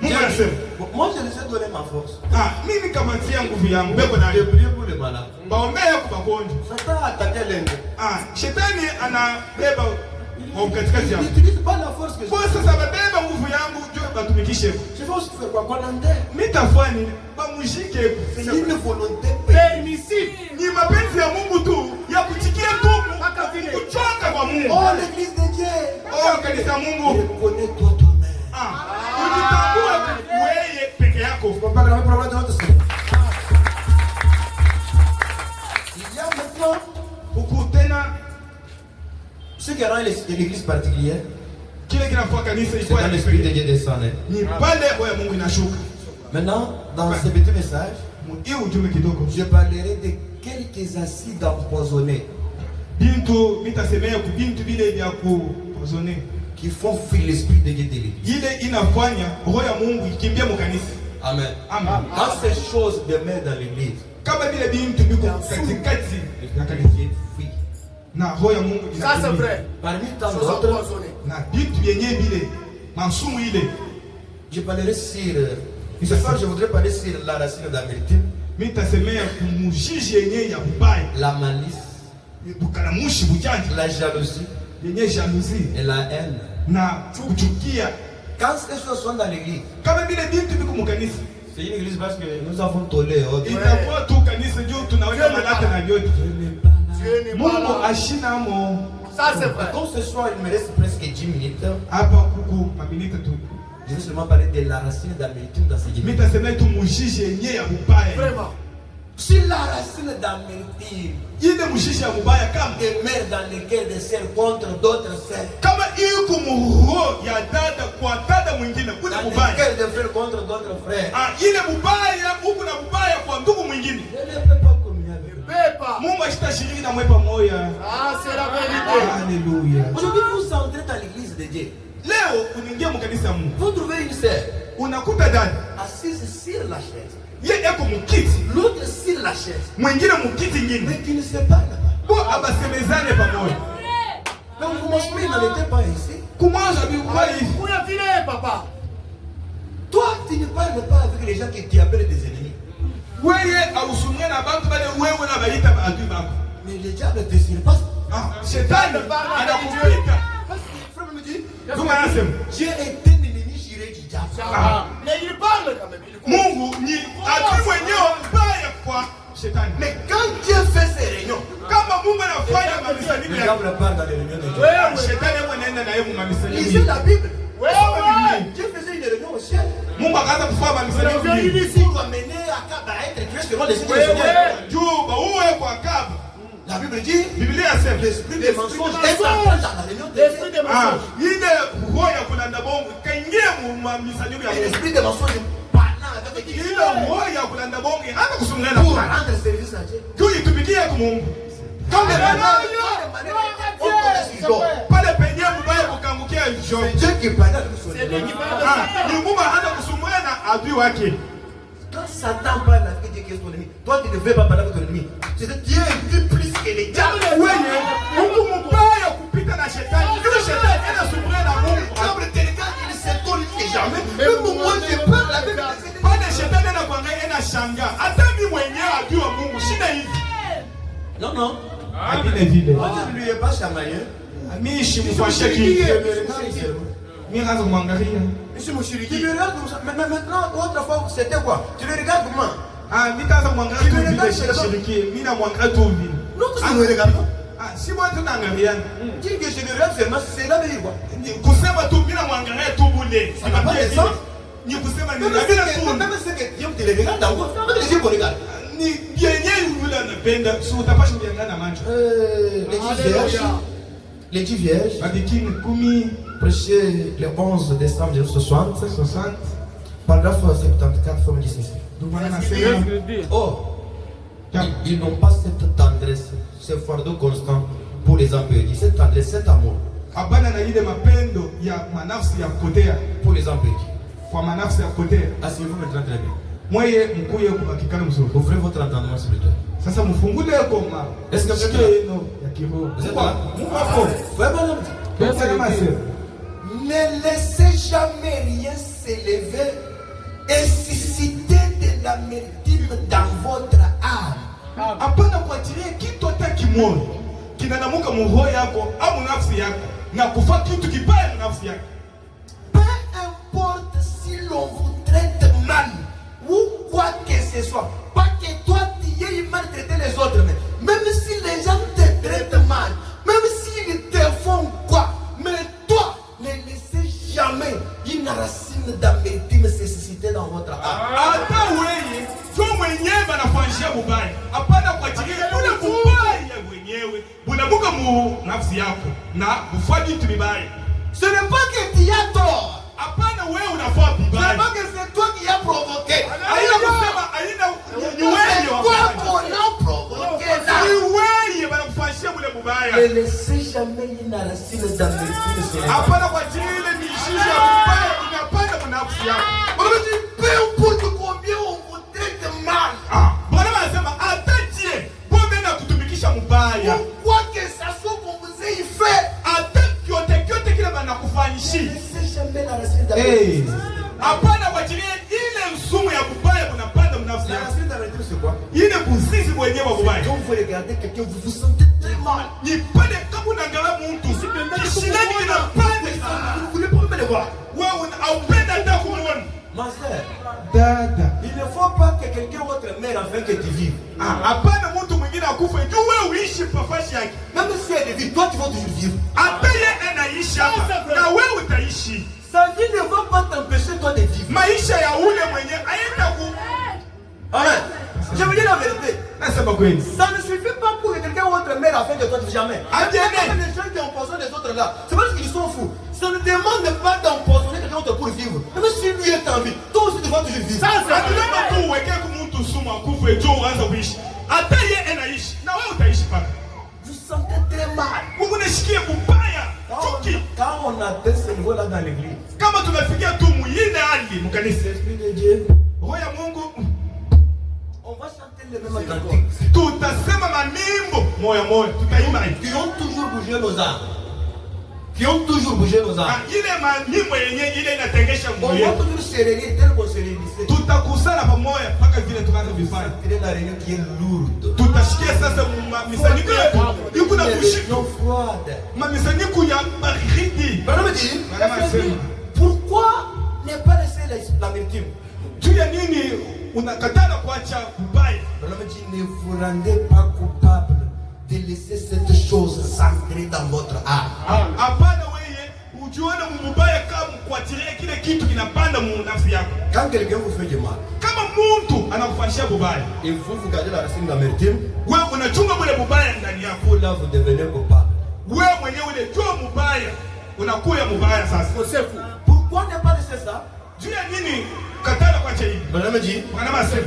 C: Mungu anasema,
D: Moi je les ai donné ma force.
C: mimi kama tia nguvu yangu beko na
D: J'ai prié pour les malades.
C: baombea kwa wagonjwa.
D: Satan a attaqué l'Inde.
C: Shetani anabeba kwa katikati
D: Il
C: yangu.
D: n'utilise pas la force que j'ai.
C: Kwa sasa babeba nguvu yangu juu batumikishe.
D: Je vais aussi faire quoi? Volontaire.
C: Mitafani bamushike.
D: C'est une volonté
A: Permissive.
C: Ni mapenzi ya Mungu tu ya kuchikia tu kuchoka kwa Mungu.
D: Oh, l'église de Dieu.
C: Oh, kanisa Mungu.
D: Reconnais-toi toi-même.
C: Ujitambue wewe peke yako.
D: On parle de problème de notre sœur. Il y a maintenant
C: Huku tena
D: ce qui rend l'église particulière,
C: kile kinafua kanisa
D: c'est
C: ikuwa
D: quand l'esprit de Dieu descend.
C: ni pale roho ya Mungu inashuka.
D: Maintenant, dans ce petit message,
C: Hii ujumbe kidogo.
D: je parlerai de quelques acides empoisonnés
C: Bintu mitasemea ku bintu vile vya kupozone.
D: qui font fuir l'esprit de Dieu de l'église.
C: Ile inafanya roho ya Mungu ikimbia mu kanisa.
D: Amen.
C: Amen.
D: Quand ces choses demeurent dans l'église,
C: Kama vile bintu biko katikati ya kanisa
D: Dieu fuit.
C: na roho ya Mungu
A: Ça c'est
C: inakimbia.
A: vrai.
D: Parmi tant
A: Chose
D: d'autres,
A: empoisonnée.
C: Na bintu vyenye vile mansumu ile
D: je parlerai sur. Ce soir, je voudrais parler sur la racine d'amertume,
C: mitasemea kumujiji yenye ya ubaya.
D: la malice,
C: Bukalamushi bujanja
D: la jalousie
C: yenye jalousie
D: et la haine.
C: na kuchukia.
D: Quand ces choses sont dans l'église,
C: Kama vile bintu biko mu kanisa
D: c'est une église parce que nous avons tolé.
C: itakuwa tu kanisa juu tunaweka malaka na vyote.
A: Dieu n'est pas
C: Mungu
A: là.
C: ashinamo.
A: Ça c'est vrai.
D: Comme ce soir, il me reste presque 10 minutes,
C: Hapa kuku maminita tu.
D: je vais seulement parler de la racine d'amertume dans cette église.
C: Mitasemea tu mujiji yenye ya ubaya.
A: Vraiment.
D: Si la racine d'amertume
C: Ile mujiji ya ubaya kama
D: demeure dans les cœurs des sœurs contre d'autres sœurs,
C: kama iko muroho ya dada kwa dada mwingine kuna
D: dans les
C: mubaya.
D: cœurs des frères contre d'autres frères,
C: Ile mubaya huku na mubaya kwa ndugu mwingine.
D: je ne peux pas communier avec eux.
A: Paix pas.
C: Mungu ashitashiriki na mwe pamoja.
A: Ah, c'est la vérité.
C: Haleluya.
D: Aujourd'hui, vous entrez dans l'église de Dieu.
C: Leo unaingia mu kanisa ya Mungu.
D: Vous trouvez une sœur
C: Unakuta dada
D: assise sur la chaise,
C: ye eko mukiti,
D: l'autre sur la chaise,
C: mwingine mukiti ngine.
D: mais qui ne se parle pas.
C: Bo abasemezane pamoja.
D: Donc, mon esprit n'en était pas ici.
C: Kumwanza bikuwa hivi.
A: Où est filé, papa?
D: Toi, tu ne parles pas avec les gens qui t'appellent des ennemis.
C: Wewe ausumwe na bantu bale wewe na baita adui bako.
D: Mais le diable te surpasse.
C: Shetani anakupita.
D: Frère me dit,
C: Kama anasema
D: Dieu est un ennemi juré du diable.
A: Mais il parle quand même. Il comprend.
C: Mungu ni adui mwenyewe mbaya kwa shetani.
D: Mais quand Dieu fait ses réunions,
C: Kama Mungu anafanya
D: le
C: mamisalini ya
D: diable part dans les réunions de Dieu.
A: Ouais, ouais.
C: shetani yeye anaenda na yeye
D: Lisez
C: mamisalini.
D: la Bible.
A: Ouais, ouais.
D: Dieu faisait une réunion au ciel
C: Mungu akaanza kufanya mamisalini.
D: pour amener Akab à être tué selon les signes du
A: Ouais,
D: Seigneur.
A: ouais.
C: Juu bauwe kwa Akabu.
D: La Bible dit
C: Biblia yasema
D: l'esprit des mensonges
A: des
D: est entré dans la réunion de
A: L'esprit
D: Dieu.
A: des mensonges.
C: ile roho ya kulanda bongo kaingia mu mamisalini ya
D: Et
C: Mungu.
D: l'esprit des mensonges est parlant avec qui
C: Ile roho ya kulanda bongo hata kusungana
D: pour
C: kwa
D: rendre service à Dieu.
C: juu itumikie kwa Mungu.
D: Quand les malheurs on connaît Job.
C: Pas le peigner mubaya kukangukia Job.
D: C'est Dieu qui parlait avec son
C: Ni Mungu hata kusumbua na adui wake.
D: Quand Satan parle avec Dieu qui est ton ennemi, toi tu ne veux pas parler avec ton ennemi. C'est que Dieu est plus que les diables.
C: Mungu mubaya kupita na shetani. Yule shetani anasumbua na Mungu.
D: Diable te regarde, il s'étonne jamais. Même moi je parle avec
C: Pale shetani anakuangalia na shanga. Hata mimi mwenyewe adui wa Mungu shida hivi.
D: Non, non.
C: Hakuna vile.
D: Moi je ne lui ai pas chamaillé.
C: Mimi shimfanyia kitu. Mimi kaanza kumwangalia.
D: Monsieur Mouchiriki. Tu le regardes comme ça. Mais maintenant, autrefois, c'était quoi? Tu le regardes comment?
C: Mimi kaanza kumwangalia tu vile shiriki. Mimi namwangalia tu vile.
D: Non, tu ne regardes pas.
C: Si moi tu naangalia.
D: Dis que je le regarde seulement, c'est là de quoi?
C: Kusema tu mimi namwangalia tu bule.
D: Ça n'a pas de sens.
C: Ni kusema ni
D: Même ce que Dieu te le regarde d'abord, c'est avec les yeux qu'on regarde.
C: Ni yenyewe yule anapenda. Si utapasha kuangalia na macho.
D: Les 10 vierges.
C: Badikini 10
D: Prêché le 11 décembre 1960.
C: 60.
D: Paragraphe 74, forme 16.
C: Donc voilà nasema.
D: Oh, ils n'ont pas cette tendresse, ce fardeau constant pour les impédis. Cette tendresse, cet amour
C: Abana na ile mapendo ya manafsi ya kupotea.
D: pour les impédis.
C: Kwa manafsi ya kupotea.
D: Asseyez-vous maintenant très bien.
C: Mweye mkuye kubakikana mzuri.
D: Ouvrez votre entendement spirituel.
C: Sasa mfungule koma.
D: Est-ce que
C: Sikia yenu ya kiroho.
D: Vous êtes là?
C: Mungu hapo.
D: Ne laissez jamais rien s'élever et susciter de l'amertume dans votre âme.
C: Hapana kuachilia kitu hata kimoja kinanamuka muroho yako au nafsi yako na kufa kitu kibaya na nafsi yako.
D: Peu importe si l'on vous traite mal ou quoi que ce soit. Pas que toi tu aies maltraité les autres, mais même si les gens te traitent mal, même s'ils te font quoi, mais toi ne laissez jamais une racine d'amertume se susciter dans votre âme.
C: Hata wewe sio mwenyewe banafanyia mubaya. Hapana kuachilia kule kubaya mwenyewe. Bunamuka mu nafsi yako na kufanya kitu kibaya.
D: Ce n'est pas que tu as tort.
C: Hapana wewe unafanya
D: Ce
C: vibaya.
D: n'est pas que c'est toi qui as provoqué.
C: Haina kusema haina ni wewe
D: C'est toi
C: wafanya.
D: qu'on a provoqué.
C: Ni wewe banakufanyia mule mubaya.
D: Ne laissez jamais une racine d'amertume se lever.
C: Hapana kwa ajili ile mizizi ya mubaya inapanda kwa nafsi yako.
D: On me dit, peu importe combien on vous traite mal,
C: Bwana anasema atatie pombe na kutumikisha mubaya.
D: quoi que ça soit qu'on vous ait fait,
C: Hata kyote kile banakufanyishia.
D: ne laissez jamais la racine d'amertume.
C: Hapana kwa ajili ile msumu ya mubaya kunapanda mnafsi
D: La
C: yako.
D: racine d'amertume, c'est quoi?
C: Ile kuzizi mwenyewe wa mubaya.
D: Quand vous regardez quelqu'un, vous vous sentez très mal.
C: Ni pale kama unaangalia mtu. Kishilani kinapanda sana.
D: Vous ne voulez pas me le voir.
C: Wewe haupenda hata kumuona.
D: Ma soeur,
C: Dada.
D: il ne faut pas que quelqu'un votre mère afin que tu vives.
C: Hapana mtu mwingine akufe juu wewe uishi pafashi yake.
D: Même si elle vit, toi tu vas toujours vivre.
C: Hata yeye anaishi hapa na wewe utaishi.
D: Sa vie ne va pas t'empêcher toi de vivre.
C: Maisha ya ule mwenye aenda ku.
D: Amen. Je vous dis la vérité.
C: Nasema kweli.
D: Ça ne suffit pas pour que quelqu'un votre mère afin que toi tu vives jamais.
C: Adieu.
D: Les gens qui empoisonnent les autres là, c'est parce qu'ils sont fous. Ça ne demande pas d'empoisonner quelqu'un d'autre pour vivre. Même si lui est en vie, toi aussi tu vas toujours vivre.
C: Sasa tunataka kuwekea mtu sumu akufe juu uanze kuishi. Hata yeye anaishi na wewe utaishi pale.
D: Vous sentez très mal.
C: Mungu nashikia kubaya. Chuki.
D: Quand on atteint ce niveau là dans l'église,
C: Kama tunafikia tu muine hali mkanisa.
D: l'Esprit de Dieu,
C: Roho ya Mungu
D: on va chanter les mêmes cantiques
C: tutasema manimbo moya tutaimba hivi.
D: qui ont toujours bougé nos âmes. Qui ont toujours bougé nos âmes.
C: Ile manimbo yenye ile inatengesha
D: On
C: moyo.
D: va toujours se réunir tel qu'on se réunissait.
C: Tutakusana pamoja mpaka vile tukaanza vifanya.
D: C'est la réunion qui est lourde.
C: Tutashikia sasa misanyiko yetu. Yuko na
D: Une
C: kushika.
D: réunion froide.
C: Misanyiko ya baridi.
D: Madame me dit,
C: Madame asema.
D: pourquoi ne pas laisser l'amertume?
C: Juu ya nini unakatala kuacha kubaya?
D: Madame me dit, ne vous rendez pas coupable de laisser cette chose s'ancrer dans votre âme.
C: Hapana wewe ujione mbaya kama kuachilia kile kitu kinapanda mu nafsi yako.
D: Quand quelqu'un vous fait du mal,
C: Kama mtu anakufanyia bubaya,
D: il faut vous garder la racine d'amertume.
C: wewe unachunga mule bubaya ndani yako.
D: Pour là, vous devenez coupable.
C: Wewe mwenyewe unajua mubaya, unakuya mubaya sasa.
D: Kosefu. Pourquoi ne pas laisser ça?
C: Juu ya nini katala kuacha hivi?
D: Madame me dit,
C: Bwana asema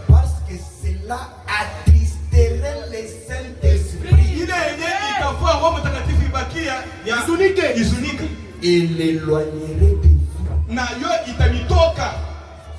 D: parce que cela attristerait le Saint-Esprit.
C: Roho Mtakatifu ibakia ya izunike
D: et l'éloignerait de vous.
C: na yo itamitoka.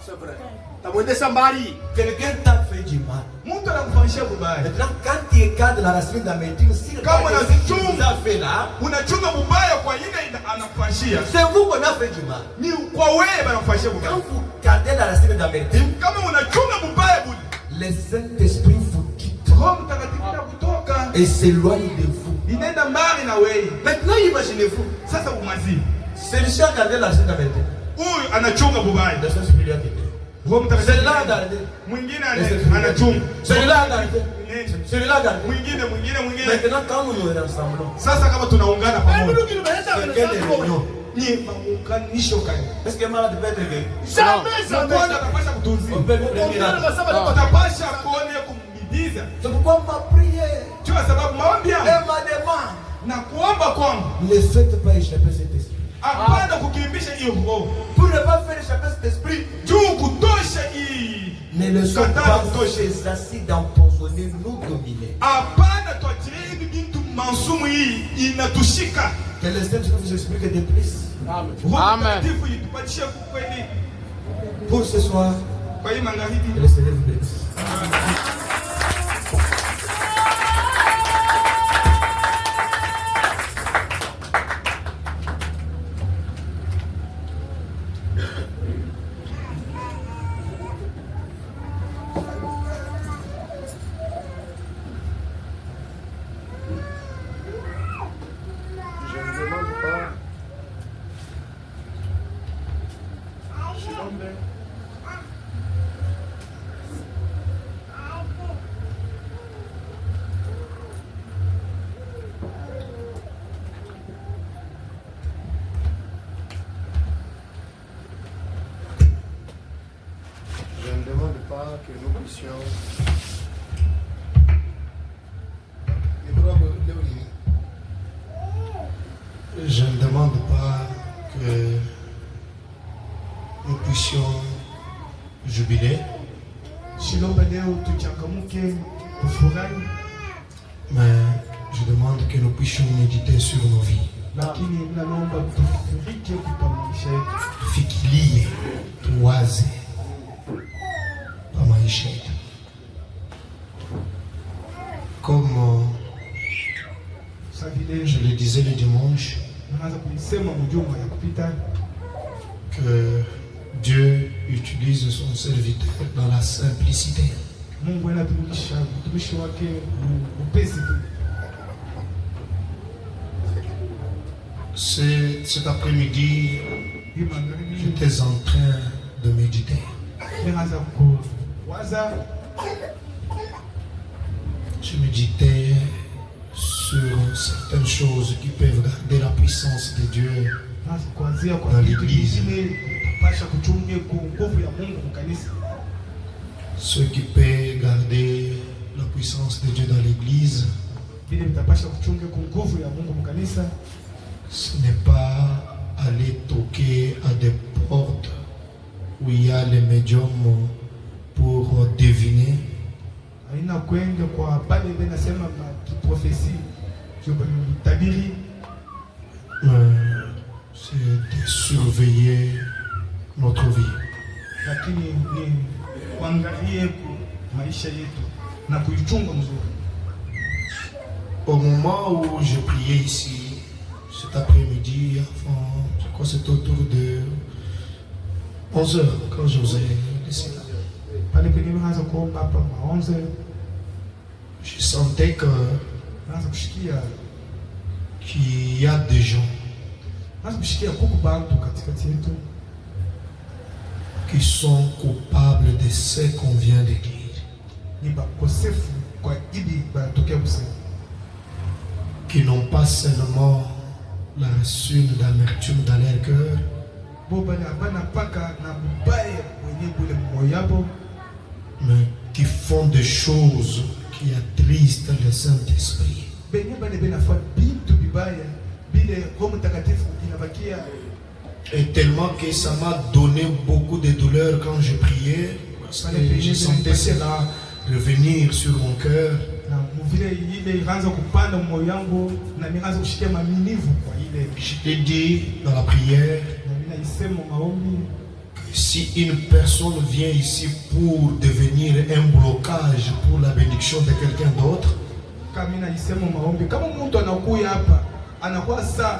F: C'est vrai. Tamwendesha mbali.
D: Quelqu'un t'a fait du mal.
C: Mtu anakufanyisha ubaya.
D: Maintenant, quand tu regardes la racine d'amertume, si le
C: Kama
D: mal
C: na
D: que tu
C: chungu.
D: nous as fait là,
C: Unachunga ubaya kwa yule anakufanyishia.
D: c'est vous qu'on a fait du mal.
C: Ni kwa wewe banakufanyisha ubaya.
D: Quand vous gardez la racine d'amertume,
C: Kama unachunga ubaya budi,
D: le Saint-Esprit vous quitte
C: Roho Mtakatifu anakutoka
D: et s'éloigne de vous.
C: inaenda mbali na wewe.
D: Maintenant, imaginez-vous,
C: Sasa umazi.
D: celui-ci a gardé la racine d'amertume.
C: Huyu anachunga ubaya.
D: Le Saint-Esprit lui a quitté.
C: Roho Mtakatifu
D: Celui-là a gardé.
C: mwingine
D: Le Saint-Esprit lui a quitté.
C: anachunga.
D: Celui-là a gardé. Celui-là a gardé.
C: Mwingine.
D: Maintenant, quand nous nous rassemblons,
C: Sasa kama tunaungana pamoja.
D: c'est quelle réunion?
C: Ni maunganisho kani.
D: Est-ce que malade peut être guéri?
C: Na kwanza atapasha kutunzia.
D: On peut faire des miracles.
C: Utapasha kuone kumbidiza.
D: C'est pourquoi ma prière
C: Kwa sababu maombi
D: et
C: yangu
D: ma demande
C: na kuomba kwangu
D: ne faites pas échapper cet esprit.
C: hapana kukimbisha hiyo roho.
D: Pour ne pas faire échapper cet esprit,
C: Juu kutosha hii.
D: ne laissons
C: Katana
D: pas
C: kutosha.
D: ces acides empoisonnés nous dominer.
C: Hapana tuachilie hivi vitu mansumu hii inatushika.
D: Que le Saint-Esprit vous explique de plus.
C: Roho
E: Amen.
C: Mtakatifu itupatie kweli
D: Pour ce soir,
C: kwa hii
D: que
C: magharibi.
D: le Seigneur vous bénisse.
F: Je ne demande pas. Je ne demande pas que nous puissions
A: Je ne demande pas que nous puissions jubiler,
C: Shilomba leo tuchangamuke, tufurahi,
A: mais je demande que nous puissions méditer sur nos vies.
C: lakini nalomba tufurike kwa maisha yetu.
A: Tufikirie, tuwaze kwa maisha yetu. Comme
C: Sasa vile
A: je le disais le dimanche,
C: naanza kuisema mjuma ya kupita
A: que Dieu utilise son serviteur dans la simplicité.
C: Mungu anatumisha mtumishi wake upesi tu.
A: Cet après-midi,
C: Hii magharibi
A: j'étais en train de méditer.
C: naanza kuwaza,
A: Je méditais sur certaines choses qui peuvent garder la puissance de Dieu.
C: naanza kuanzia kwa
A: Na
C: vitu
A: l'Église.
C: vingine pasha kuchunge kwa nguvu ya Mungu mkanisa.
A: Ce qui peut garder la puissance de Dieu dans l'Église,
C: Vile vitapasha kuchunge kwa nguvu ya Mungu mkanisa,
A: ce n'est pas aller toquer à des portes où il y a les médiums pour deviner,
C: haina kwenda kwa pale ile nasema kiprofesi tabiri,
A: c'est de surveiller notre vie.
C: lakini ni kuangalie maisha yetu na kuichunga mzuri.
A: Au moment où je priais ici, cet après-midi, enfin, je crois que c'était autour de 11h, quand José décédé,
C: Pale penye naanza kuomba hapa maonze,
A: je sentais
C: naanza kushikia
A: qu'il y a des gens
C: naanza kushikia kuku bantu katikati yetu
A: qui sont coupables de ce qu'on vient de dire,
C: ni bakosefu kwa ibi banatokea kusema,
A: qui n'ont pas seulement la racine d'amertume dans leur cœur,
C: bo bale abana paka na mubaya mwenye kule moyo yabo,
A: mais qui font des choses qui attristent le Saint-Esprit.
C: benye bale benafa bintu bibaya bile Roho Mtakatifu inabakia.
A: Et tellement que ça m'a donné beaucoup de douleur quand je priais, parce que je sentais cela revenir sur mon cœur.
C: Na vile ile ikaanza kupanda moyo yangu na nikaanza kushikia maminivu kwa ile.
A: Je t'ai dit dans la prière,
C: Na mimi naisema maombi,
A: si une personne vient ici pour devenir un blocage pour la bénédiction de quelqu'un d'autre,
C: kama mimi naisema maombi, kama mtu anakuja hapa anakuwa saa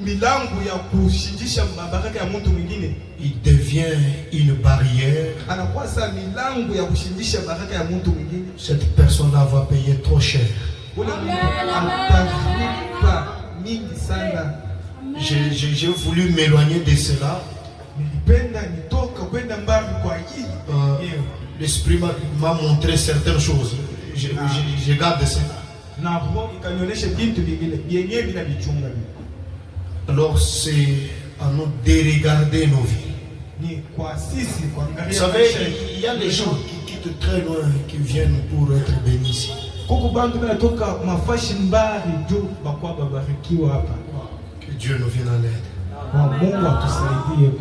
C: milango ya kushindisha baraka ya mtu mwingine,
A: il devient une barrière.
C: anakuwa saa milango ya kushindisha baraka ya mtu mwingine,
A: Cette personne-là va payer trop cher.
C: ule mtu atalipa mingi sana.
A: J'ai voulu m'éloigner de cela.
C: Nilipenda nitoka kwenda mbali kwa hii.
A: L'esprit m'a montré certaines choses. Je garde ça.
C: Na roho ikanionyesha vitu vingine yenyewe bila vichunga.
A: Alors c'est à nous de regarder nos vies.
C: Ni kwa sisi kuangalia.
A: Vous savez, il y a des gens qui quittent très loin, qui viennent pour être bénis ici.
C: Kuku bantu banatoka mafashi mbali juu bakwa babarikiwa hapa.
A: Que Dieu nous vienne en aide.
C: Mungu atusaidie.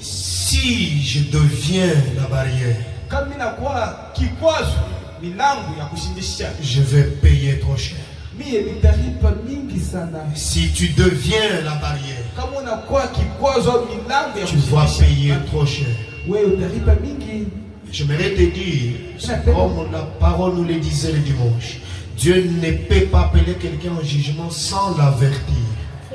A: Si je deviens la barrière,
C: kama mimi nakuwa kikwazo milango ya kushindisha,
A: je vais payer trop cher.
C: mimi nitalipa mingi sana.
A: Si tu deviens la barrière,
C: Kama unakuwa kikwazo milango ya
A: tu vas
C: kushindisha,
A: payer trop cher.
C: wewe utalipa mingi.
A: J'aimerais te dire, c'est comme la parole nous le disait le dimanche, Dieu ne peut pas appeler quelqu'un en jugement sans l'avertir.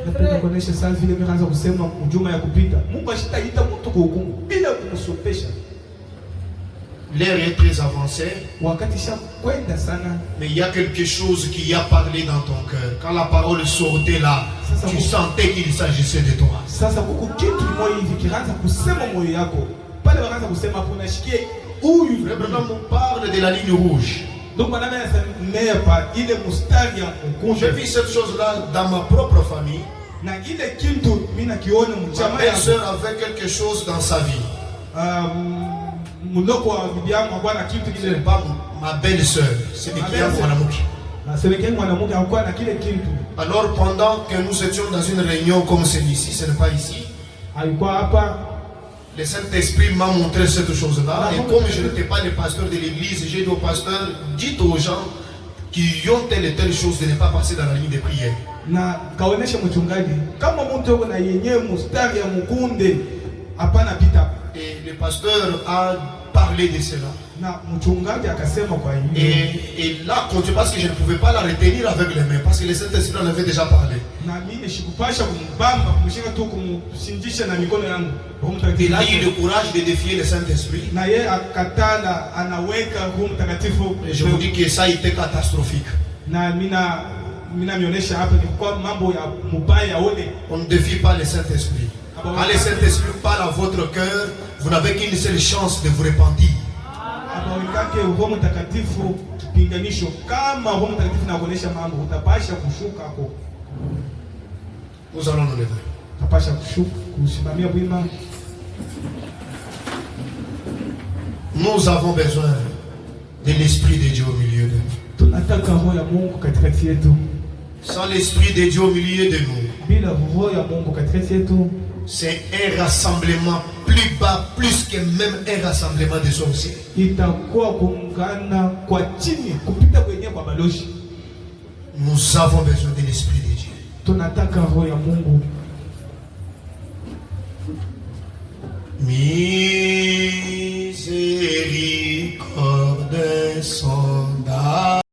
C: Napenda kuonesha sana vile mimi naanza kusema ujuma ya kupita. Mungu ashitaita mtu kwa hukumu bila kumsopesha.
A: L'air est très avancé,
C: Wakati sha kwenda sana,
A: mais il y a quelque chose qui a parlé dans ton cœur. Quand la parole sortait là, tu sentais qu'il s'agissait de toi.
C: sasa kuko kitu kimoja hivi kikaanza kusema moyo yako. Pale wakaanza kusema hapo nashikie huyu.
A: Maintenant, on parle de la ligne rouge.
C: Donc madame anasemea pa ile mustari ya mkunjo.
A: J'ai vu cette chose-là dans ma propre famille.
C: Na ile kitu mimi nakiona
A: Ma
C: mchama
A: belle-sœur
C: yangu.
A: avait quelque chose dans sa vie.
C: Mloko wa bibi yangu alikuwa na kitu
A: Ce
C: kile.
A: n'est pas ma belle-sœur, c'est le client Mwanamuki.
C: Na semekeni mwanamke alikuwa na kile kitu.
A: Alors pendant que nous étions dans une réunion comme celle-ci, ce n'est pas ici,
C: Alikuwa hapa.
A: le Saint-Esprit m'a montré cette chose-là. Et comme je n'étais pas le pasteur de l'église, j'ai dit au pasteur, dites aux gens qui ont telle et telle chose de ne pas passer dans la ligne de prière.
C: Na kaonesha mchungaji kama mtu yuko na yenyewe mustari ya mkunde hapana pita.
A: Et le pasteur a parlé de cela.
C: Na mchungaji akasema kwa hiyo.
A: Et là, parce que je ne pouvais pas la retenir avec les mains, parce que le Saint-Esprit en avait déjà parlé.
C: Na mimi sikupasha kumbamba kumshika tu kumshindisha na mikono yangu.
A: Il a eu le courage de défier le Saint-Esprit.
C: Na yeye akatala anaweka Roho Mtakatifu.
A: Et je vous dis que ça a été catastrophique.
C: Na mina mionyesha hapa ni kwa mambo ya mubaya ole.
A: On ne défie pas le Saint-Esprit. Quand le Saint-Esprit parle à votre cœur, vous n'avez qu'une seule chance de vous repentir.
C: Abawekake Roho Mtakatifu kipinganisho. Kama Roho Mtakatifu nakuonesha mambo utapasha kushuka hapo.
A: Nous allons nous lever.
C: Utapasha kushuka kusimamia wima.
A: Nous avons besoin de l'Esprit de Dieu au milieu de nous.
C: Tunataka roho ya Mungu katikati yetu.
A: Sans l'Esprit de Dieu au milieu de nous,
C: Bila roho ya Mungu katikati yetu,
A: c'est un rassemblement plus bas, plus que même un rassemblement de sorciers.
C: itakuwa kuungana kwa chini kupita kwenye kwa baloshi.
A: Nous avons besoin de l'Esprit de Dieu.
C: Tunataka roho ya Mungu.
A: Mi